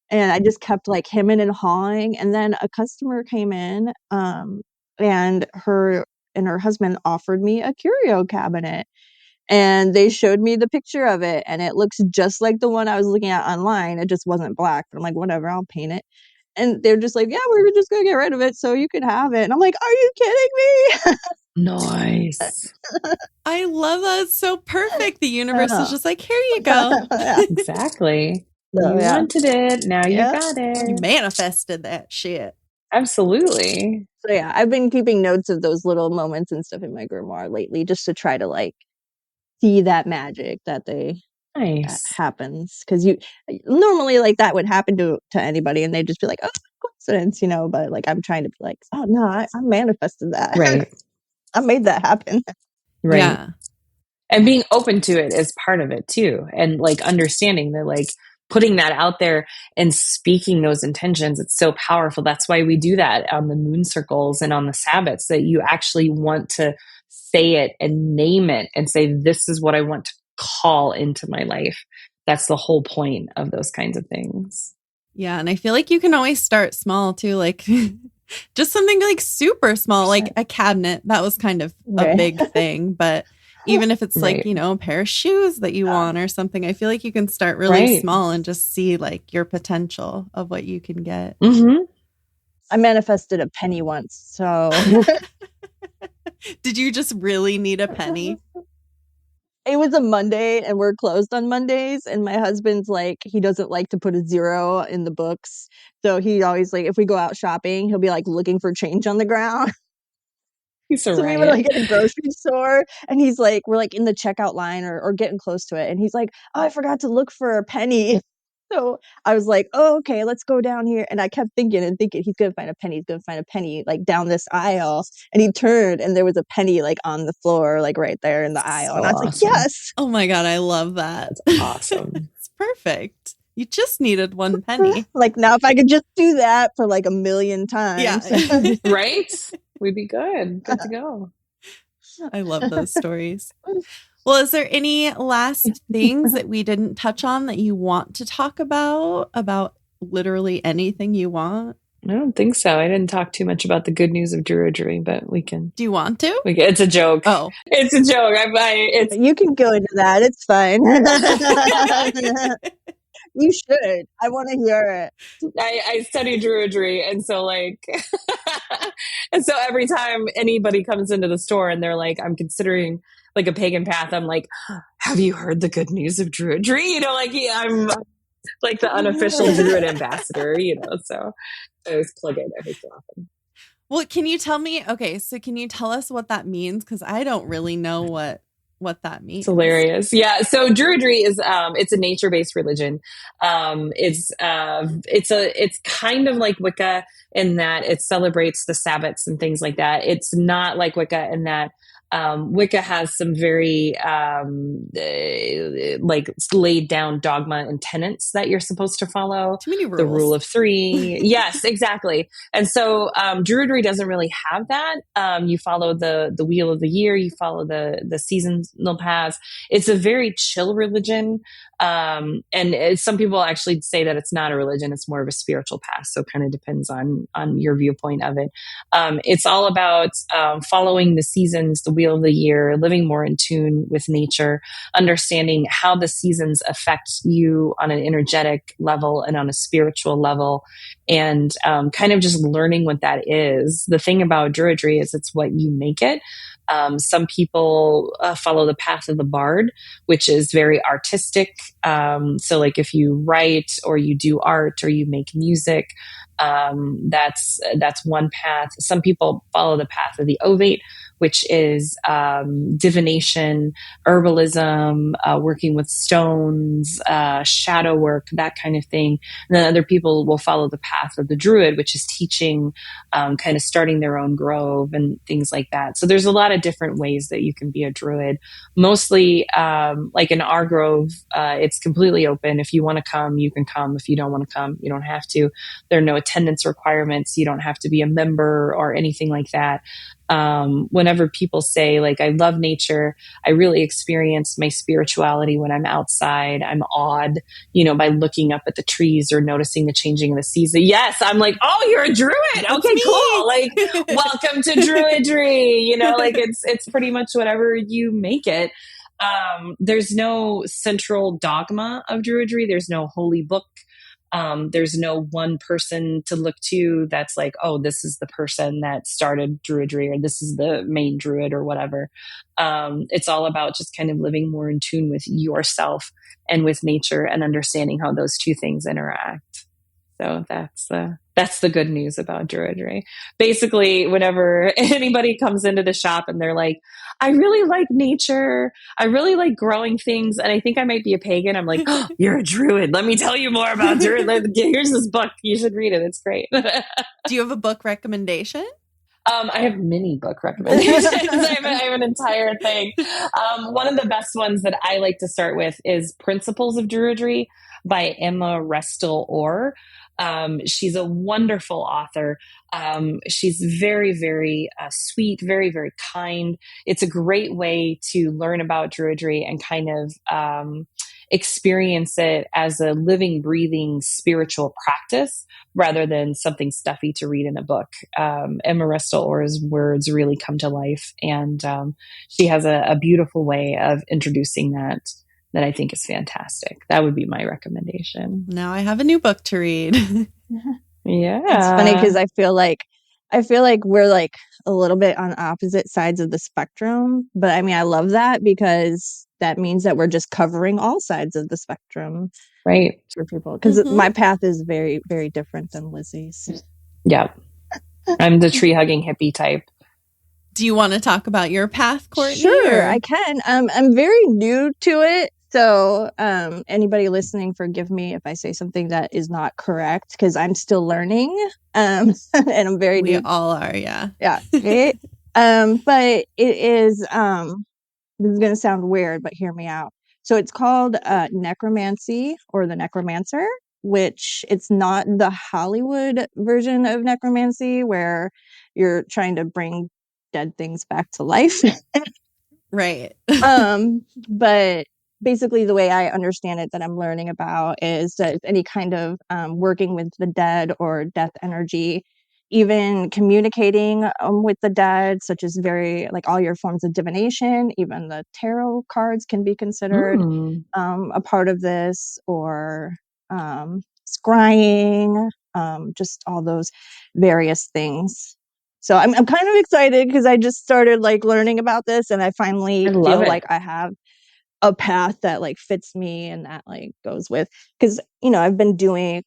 And I just kept like hemming and hawing. And then a customer came in and her husband offered me a curio cabinet. And they showed me the picture of it. And it looks just like the one I was looking at online. It just wasn't black. But I'm like, whatever, I'll paint it. And they're just like, yeah, we're just going to get rid of it so you can have it. And I'm like, are you kidding me? Nice. I love that. It's so perfect. The universe is just like, here you go. Exactly. So, You wanted it. Now you got You it. manifested that shit. Absolutely. So yeah, I've been keeping notes of those little moments and stuff in my grimoire lately, just to try to like see that magic that Nice. happens. Because you normally like that would happen to anybody, and they'd just be like, "Oh, coincidence," you know. But like I'm trying to be like, "Oh no, I manifested that. Right. I made that happen." Right. Yeah. And being open to it is part of it too. And like understanding that, like putting that out there and speaking those intentions, it's so powerful. That's why we do that on the moon circles and on the Sabbats, that you actually want to say it and name it and say, this is what I want to call into my life. That's the whole point of those kinds of things. Yeah. And I feel like you can always start small too. Like just something like super small, like a cabinet. That was kind of a big thing. But even if it's like, you know, a pair of shoes that you want or something, I feel like you can start really small and just see like your potential of what you can get. Mm-hmm. I manifested a penny once. So did you just really need a penny? it was a Monday and we're closed on Mondays. And my husband's like, he doesn't like to put a zero in the books. So he always like, if we go out shopping, he'll be like looking for change on the ground. So we were like at a grocery store and he's like, we're like in the checkout line or getting close to it. And he's like, oh, I forgot to look for a penny. So I was like, oh, okay, let's go down here. And I kept thinking, he's going to find a penny. He's going to find a penny like down this aisle. And he turned and there was a penny like on the floor, like right there in the aisle. So and I was like, yes. Oh my God, I love that. That's awesome. It's perfect. You just needed one penny. Like now if I could just do that for like 1,000,000 times. Yeah. Right? We'd be good. Good to go. I love those stories. Well, is there any last things that we didn't touch on that you want to talk about literally anything you want? I don't think so. I didn't talk too much about the good news of Druidry, but we can. Do you want to? It's a joke. Oh, it's a joke. You can go into that. It's fine. You should. I want to hear it. I study Druidry, and so like, and so every time anybody comes into the store and they're like, I'm considering like a pagan path, I'm like, have you heard the good news of Druidry? You know, like I'm like the unofficial Druid ambassador, you know, so I always plug it every so often. Well, can you tell me, okay, so can you tell us what that means? Because I don't really know what that means. It's hilarious. Yeah. So Druidry is, it's a nature-based religion. It's kind of like Wicca in that it celebrates the Sabbats and things like that. It's not like Wicca in that, Wicca has some very like laid down dogma and tenets that you're supposed to follow. Too many rules. The rule of three. Yes, exactly. And so Druidry doesn't really have that. You follow the wheel of the year. You follow the seasonal paths. It's a very chill religion. And some people actually say that it's not a religion. It's more of a spiritual path. So it kind of depends on your viewpoint of it. It's all about following the seasons, the wheel of the year, living more in tune with nature, understanding how the seasons affect you on an energetic level and on a spiritual level, and kind of just learning what that is. The thing about Druidry is it's what you make it. Some people follow the path of the bard, which is very artistic. So like if you write or you do art or you make music, that's one path. Some people follow the path of the ovate, which is divination, herbalism, working with stones, shadow work, that kind of thing. And then other people will follow the path of the druid, which is teaching, kind of starting their own grove and things like that. So there's a lot of different ways that you can be a druid. Mostly, like in our grove, it's completely open. If you want to come, you can come. If you don't want to come, you don't have to. There are no attendance requirements. You don't have to be a member or anything like that. Whenever people say, like, I love nature, I really experience my spirituality when I'm outside. I'm awed, by looking up at the trees or noticing the changing of the season. Yes, I'm like, oh, you're a druid. Okay, cool. Like, welcome to druidry. Like it's pretty much whatever you make it. There's no central dogma of druidry. There's no holy book. There's no one person to look to that's like, oh, this is the person that started druidry, or this is the main druid, or whatever. It's all about just kind of living more in tune with yourself and with nature and understanding how those two things interact. So that's the good news about druidry. Basically, whenever anybody comes into the shop and they're like, I really like nature, I really like growing things, and I think I might be a pagan, I'm like, oh, you're a druid. Let me tell you more about druid. Here's this book. You should read it. It's great. Do you have a book recommendation? I have many book recommendations. I have an entire thing. One of the best ones that I like to start with is Principles of Druidry by Emma Restell-Orr. She's a wonderful author. She's very, very sweet, very, very kind. It's a great way to learn about druidry and kind of experience it as a living, breathing spiritual practice rather than something stuffy to read in a book. Emma Restell-Orr's words really come to life, and she has a beautiful way of introducing that I think is fantastic. That would be my recommendation. Now I have a new book to read. Yeah. It's funny because I feel like we're like a little bit on opposite sides of the spectrum, but I mean, I love that because that means that we're just covering all sides of the spectrum. Right. For people. Because my path is very, very different than Lizzie's. Yeah. I'm the tree hugging hippie type. Do you want to talk about your path, Courtney? Sure, I can. I'm very new to it. So anybody listening, forgive me if I say something that is not correct, because I'm still learning. And I'm very new. We all are, yeah. Yeah. Okay. But it is, this is going to sound weird, but hear me out. So it's called necromancy, or the necromancer, which it's not the Hollywood version of necromancy where you're trying to bring dead things back to life. Right. But basically the way I understand it that I'm learning about is that any kind of working with the dead or death energy, even communicating with the dead, such as very like all your forms of divination, even the tarot cards can be considered a part of this, or scrying, just all those various things. So I'm kind of excited because I just started like learning about this, and I finally feel like I have a path that like fits me and that like goes with, because I've been doing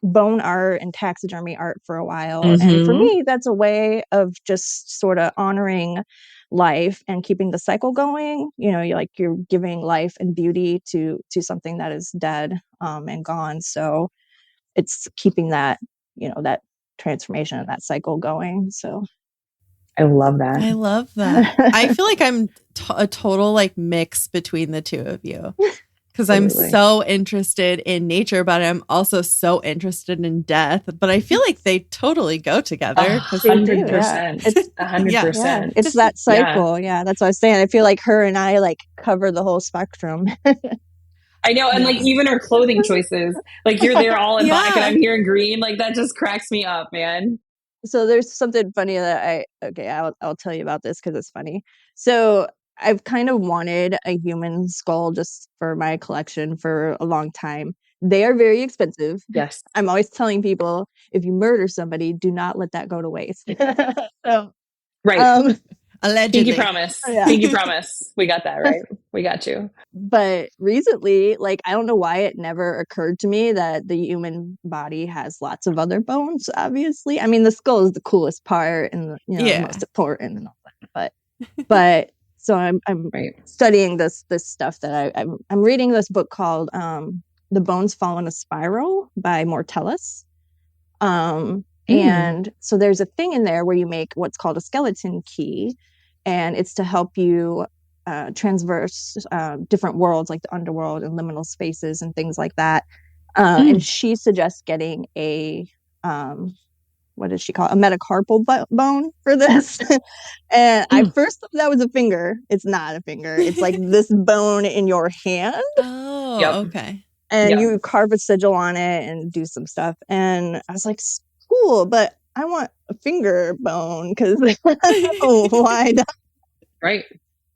bone art and taxidermy art for a while, and for me that's a way of just sort of honoring life and keeping the cycle going. You're giving life and beauty to something that is dead and gone, so it's keeping that that transformation and that cycle going. So I love that. I love that. I feel like I'm a total like mix between the two of you, because I'm so interested in nature, but I'm also so interested in death. But I feel like they totally go together. 100%. It's 100%. Yeah. It's that cycle. Yeah, that's what I was saying. I feel like her and I like cover the whole spectrum. I know, and like even our clothing choices, like you're there all in black and I'm here in green, like that just cracks me up, man. So there's something funny that I'll tell you about this because it's funny. So I've kind of wanted a human skull just for my collection for a long time. They are very expensive. Yes. I'm always telling people, if you murder somebody, do not let that go to waste. So, right. Allegedly. Pinky promise. Yeah. Pinky promise. We got that, right? We got you. But recently, like, I don't know why it never occurred to me that the human body has lots of other bones, obviously. I mean, the skull is the coolest part and the most important and all that. But so I'm Right. studying this stuff that I'm reading this book called The Bones Fall in a Spiral by Mortellus. And so there's a thing in there where you make what's called a skeleton key, and it's to help you transverse different worlds like the underworld and liminal spaces and things like that. And she suggests getting a what does she call it? A metacarpal bone for this. And I first thought that was a finger. It's not a finger. It's like this bone in your hand. Oh, Yep. okay. And you carve a sigil on it and do some stuff. And I was like, cool, but I want a finger bone because why not? Right.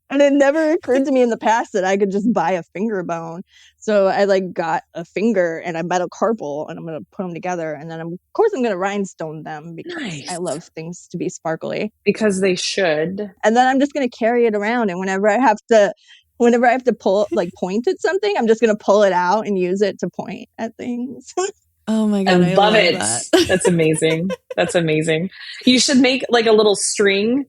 And it never occurred to me in the past that I could just buy a finger bone. So I like got a finger and a metacarpal, and I'm going to put them together. And then of course I'm going to rhinestone them because I love things to be sparkly. Because they should. And then I'm just going to carry it around. And whenever I have to point at something, I'm just going to pull it out and use it to point at things. Oh my God. I love it. That. That's amazing. That's amazing. You should make like a little string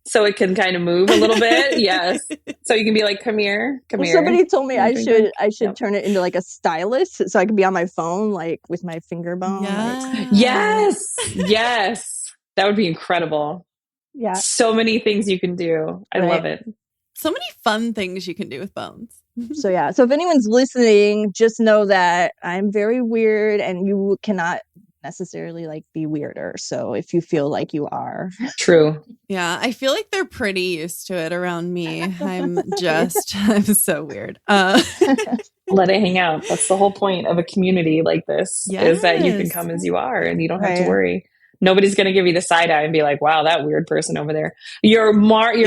so it can kind of move a little bit. Yes. So you can be like, come here. Somebody told me I should turn it into like a stylus so I can be on my phone, like with my finger bone. Yeah. Yes. That would be incredible. Yeah. So many things you can do. I love it. So many fun things you can do with bones. So yeah. So if anyone's listening, just know that I'm very weird and you cannot necessarily like be weirder. So if you feel like you are. True. Yeah. I feel like they're pretty used to it around me. I'm so weird. Let it hang out. That's the whole point of a community like this is that you can come as you are and you don't have to worry. Nobody's going to give you the side eye and be like, wow, that weird person over there. You're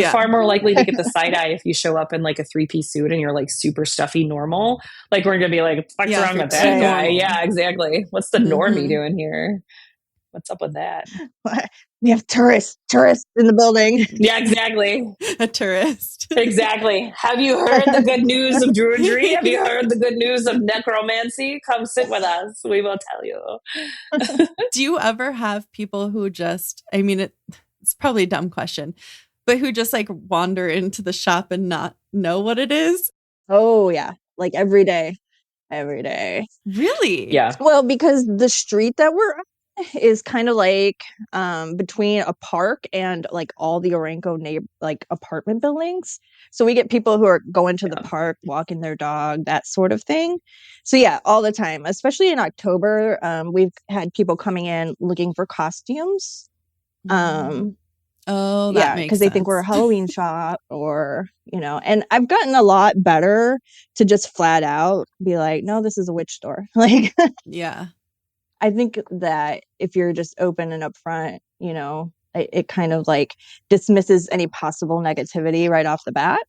far more likely to get the side eye if you show up in like a 3-piece suit and you're like super stuffy normal. Like we're going to be like, what's wrong with that guy? Yeah, exactly. What's the normie doing here? What's up with that? We have tourists in the building. Yeah, exactly. A tourist. Exactly. Have you heard the good news of druidry? Have you heard the good news of necromancy? Come sit with us. We will tell you. Do you ever have people who just, I mean, it's probably a dumb question, but who just like wander into the shop and not know what it is? Oh, yeah. Like every day. Really? Yeah. Well, because the street that we're on is kind of like between a park and like all the Oranco like apartment buildings. So we get people who are going to the park, walking their dog, that sort of thing. So yeah, all the time, especially in October, we've had people coming in looking for costumes. Oh, that yeah, makes because they think we're a Halloween shop or, and I've gotten a lot better to just flat out be like, no, this is a witch store. Like, yeah. I think that if you're just open and upfront, it kind of dismisses any possible negativity right off the bat.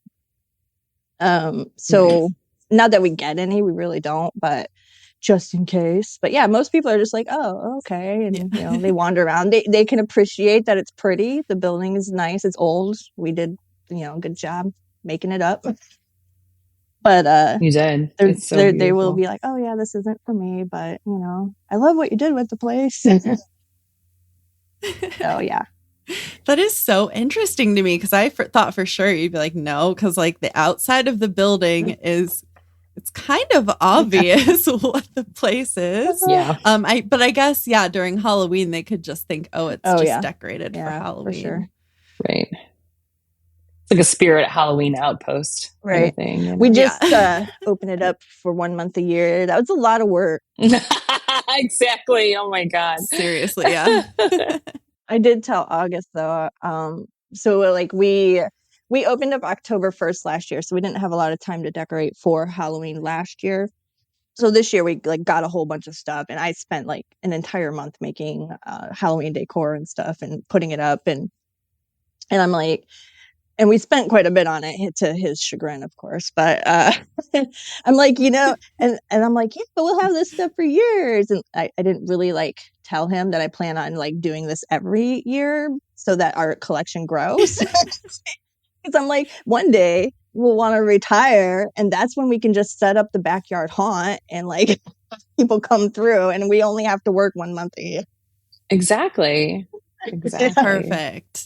So not that we get any, we really don't, but just in case. But yeah, most people are just like, oh, okay. And, they wander around. They can appreciate that it's pretty. The building is nice. It's old. We did, a good job making it up. But you did. They will be like, oh yeah, this isn't for me, but I love what you did with the place. So yeah, that is so interesting to me because I thought for sure you'd be like, no, because the outside of the building it's kind of obvious what the place is. Yeah. But I guess during Halloween they could just think, oh, it's just decorated for Halloween. For sure. Right. Like a spirit Halloween outpost, right? Kind of thing, We just open it up for 1 month a year. That was a lot of work. Exactly. Oh my God. Seriously, yeah. I did tell August though. So we opened up October 1st last year, so we didn't have a lot of time to decorate for Halloween last year. So this year we got a whole bunch of stuff, and I spent an entire month making Halloween decor and stuff and putting it up, and I'm like. And we spent quite a bit on it, to his chagrin, of course. But I'm like, and I'm like, yeah, but we'll have this stuff for years. And I didn't really tell him that I plan on doing this every year so that our collection grows. Because I'm like, one day we'll want to retire, and that's when we can just set up the backyard haunt and people come through, and we only have to work 1 month a year. Exactly. Perfect.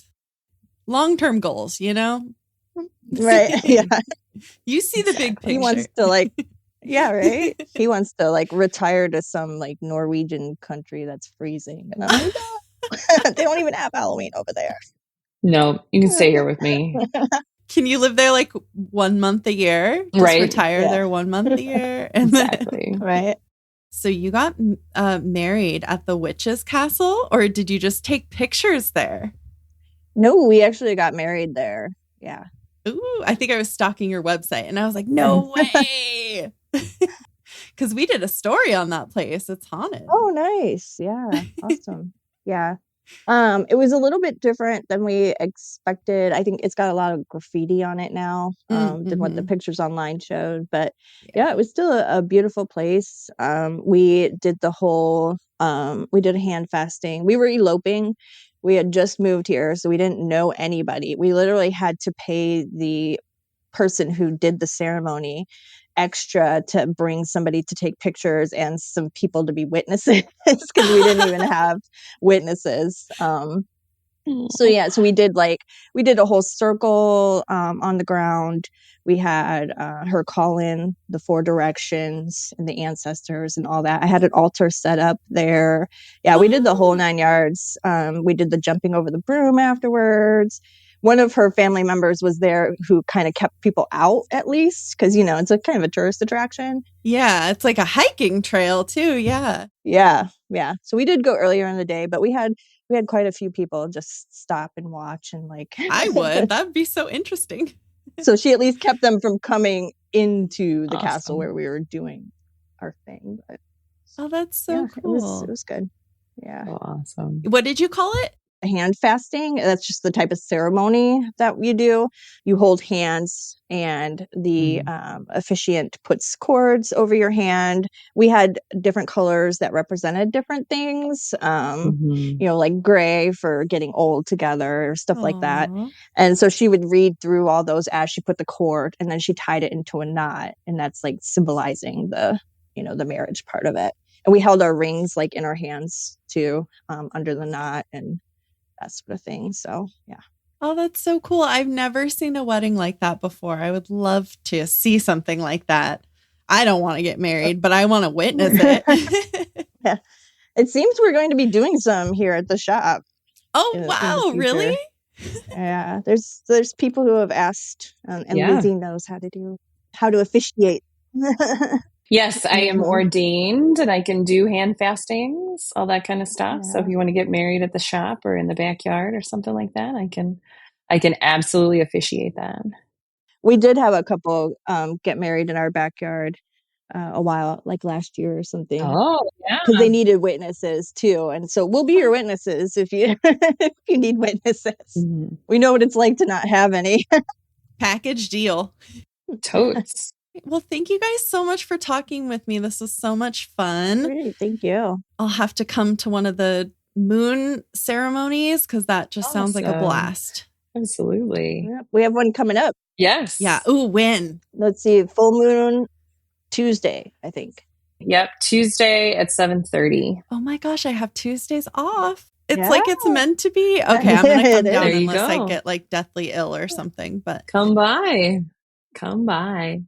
long-term goals, Right. Yeah. You see the big picture. He wants to yeah, right. He wants to retire to some Norwegian country that's freezing. And I'm like, no. They don't even have Halloween over there. No, you can stay here with me. Can you live there 1 month a year? Just Right. retire there 1 month a year. And Exactly. Right. So you got married at the witch's castle, or did you just take pictures there? No, we actually got married there. Yeah. Ooh, I think I was stalking your website and I was like, no way. Because we did a story on that place. It's haunted. Oh, nice. Yeah. Awesome. Yeah. It was a little bit different than we expected. I think it's got a lot of graffiti on it now, than what the pictures online showed. But yeah, it was still a beautiful place. We did we did a hand fasting. We were eloping. We had just moved here, so we didn't know anybody. We literally had to pay the person who did the ceremony extra to bring somebody to take pictures and some people to be witnesses because we didn't even have witnesses. So we did a whole circle on the ground. We had her call in the 4 directions and the ancestors and all that. I had an altar set up there. Yeah, we did the whole 9 yards. We did the jumping over the broom afterwards. One of her family members was there who kind of kept people out, at least, because, it's a kind of a tourist attraction. Yeah, it's like a hiking trail too. Yeah. Yeah. Yeah. So we did go earlier in the day, but we had quite a few people just stop and watch and I would. That'd be so interesting. So she at least kept them from coming into the Awesome. castle where we were doing our thing. But, Oh, that's so cool. It was good. Yeah. Oh, awesome. What did you call it? Hand fasting. That's just the type of ceremony that you do. You hold hands and the officiant puts cords over your hand. We had different colors that represented different things. Like gray for getting old together or stuff like that. And so she would read through all those as she put the cord, and then she tied it into a knot, and that's symbolizing the marriage part of it. And we held our rings in our hands too, under the knot and that sort of thing. So, yeah. Oh, that's so cool. I've never seen a wedding like that before. I would love to see something like that. I don't want to get married, but I want to witness it. Yeah. It seems we're going to be doing some here at the shop. Oh, wow. Really? Yeah. There's people who have asked, and Lizzie knows how to officiate. Yes, I am ordained and I can do hand fastings, all that kind of stuff. Yeah. So if you want to get married at the shop or in the backyard or something like that, I can absolutely officiate that. We did have a couple get married in our backyard a while, last year or something. Oh, yeah. Because they needed witnesses too. And so we'll be your witnesses if you if you need witnesses. Mm-hmm. We know what it's like to not have any. Package deal. Totes. Well, thank you guys so much for talking with me. This was so much fun. Great, thank you. I'll have to come to one of the moon ceremonies because that just sounds like a blast. Absolutely. Yep. We have one coming up. Yes. Yeah. Ooh, when? Let's see. Full moon Tuesday, I think. Yep. Tuesday at 7:30. Oh my gosh, I have Tuesdays off. It's Yeah. like it's meant to be. Okay, I'm going to come down There you unless I go. get deathly ill or something. But Come by. Come by.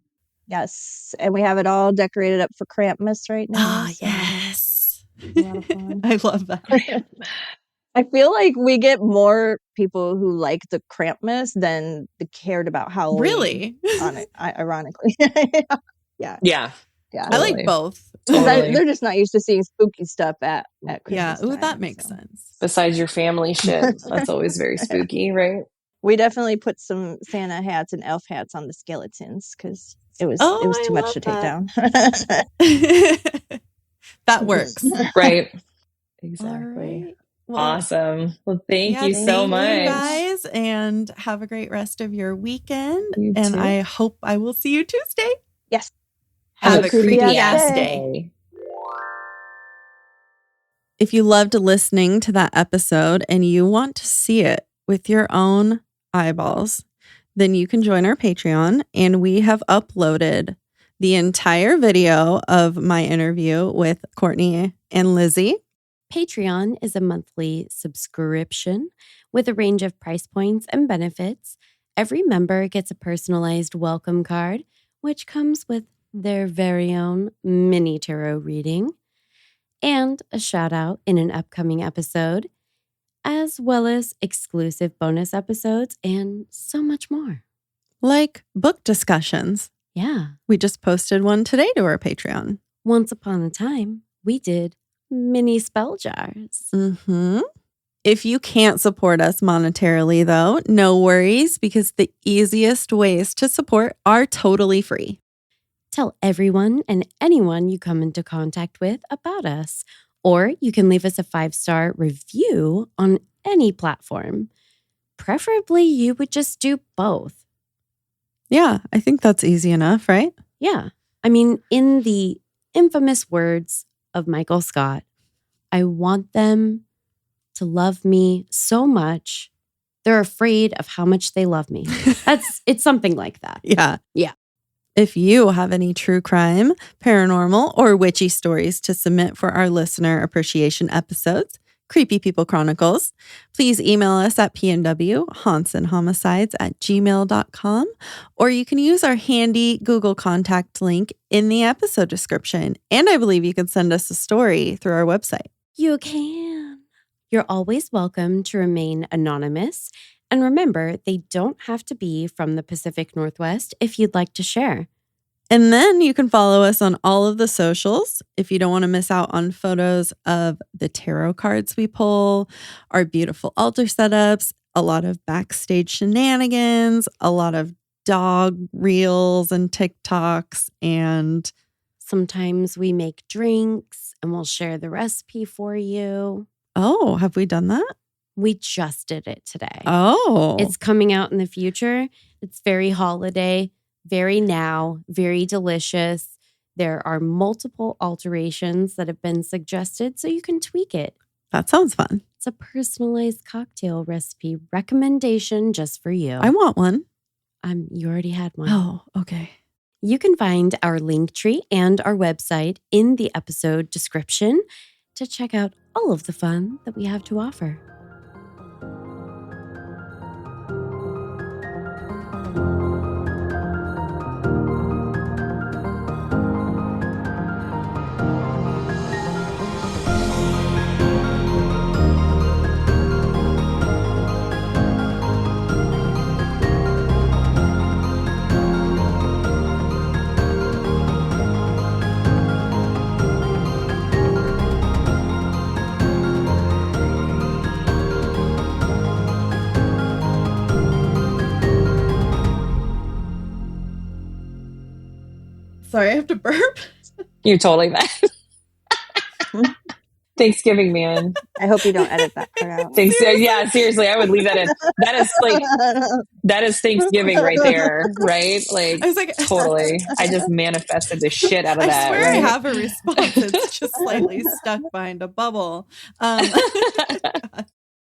Yes. And we have it all decorated up for Krampus right now. yes. A lot of fun. I love that. I feel like we get more people who like the Krampus than cared about Halloween. Really? On it, ironically. Yeah. Yeah. Yeah. I like both. Totally. They're just not used to seeing spooky stuff at Christmas Yeah. Ooh, time, that makes so. sense. Besides your family shit. That's always very spooky, right? We definitely put some Santa hats and elf hats on the skeletons because it was I too much love to take down. That works. Right. Exactly. Right. Well, Awesome. Well, thank you so thank much. you guys, and have a great rest of your weekend. You and too. I hope I will see you Tuesday. Yes. Have a creepy ass ass day. If you loved listening to that episode and you want to see it with your own eyeballs, then you can join our Patreon, and we have uploaded the entire video of my interview with Courtney and Lizzie. Patreon is a monthly subscription with a range of price points and benefits. Every member gets a personalized welcome card, which comes with their very own mini tarot reading and a shout out in an upcoming episode, as well as exclusive bonus episodes and so much more. Like book discussions. Yeah. We just posted one today to our Patreon. Once upon a time, we did mini spell jars. Mm-hmm. If you can't support us monetarily, though, no worries, because the easiest ways to support are totally free. Tell everyone and anyone you come into contact with about us, or you can leave us a 5-star review on any platform. Preferably, you would just do both. Yeah, I think that's easy enough, right? Yeah. I mean, in the infamous words of Michael Scott, I want them to love me so much they're afraid of how much they love me. It's something like that. Yeah. Yeah. If you have any true crime, paranormal, or witchy stories to submit for our listener appreciation episodes, Creepy People Chronicles, please email us at pnwhauntsandhomicides@gmail.com, or you can use our handy Google contact link in the episode description. And I believe you can send us a story through our website. You can. You're always welcome to remain anonymous. And remember, they don't have to be from the Pacific Northwest if you'd like to share. And then you can follow us on all of the socials if you don't want to miss out on photos of the tarot cards we pull, our beautiful altar setups, a lot of backstage shenanigans, a lot of dog reels and TikToks, and sometimes we make drinks and we'll share the recipe for you. Oh, have we done that? We just did it today. Oh. It's coming out in the future. It's very holiday, very now, very delicious. There are multiple alterations that have been suggested, so you can tweak it. That sounds fun. It's a personalized cocktail recipe recommendation just for you. I want one. You already had one. Oh, okay. You can find our link tree and our website in the episode description to check out all of the fun that we have to offer. Sorry, I have to burp. You're totally fine. Thanksgiving, man. I hope you don't edit that part out. Yeah, seriously, I would leave that in. That is Thanksgiving right there, right? Like, I was like, totally. I just manifested the shit out of that. I swear right? I have a response. It's just slightly stuck behind a bubble.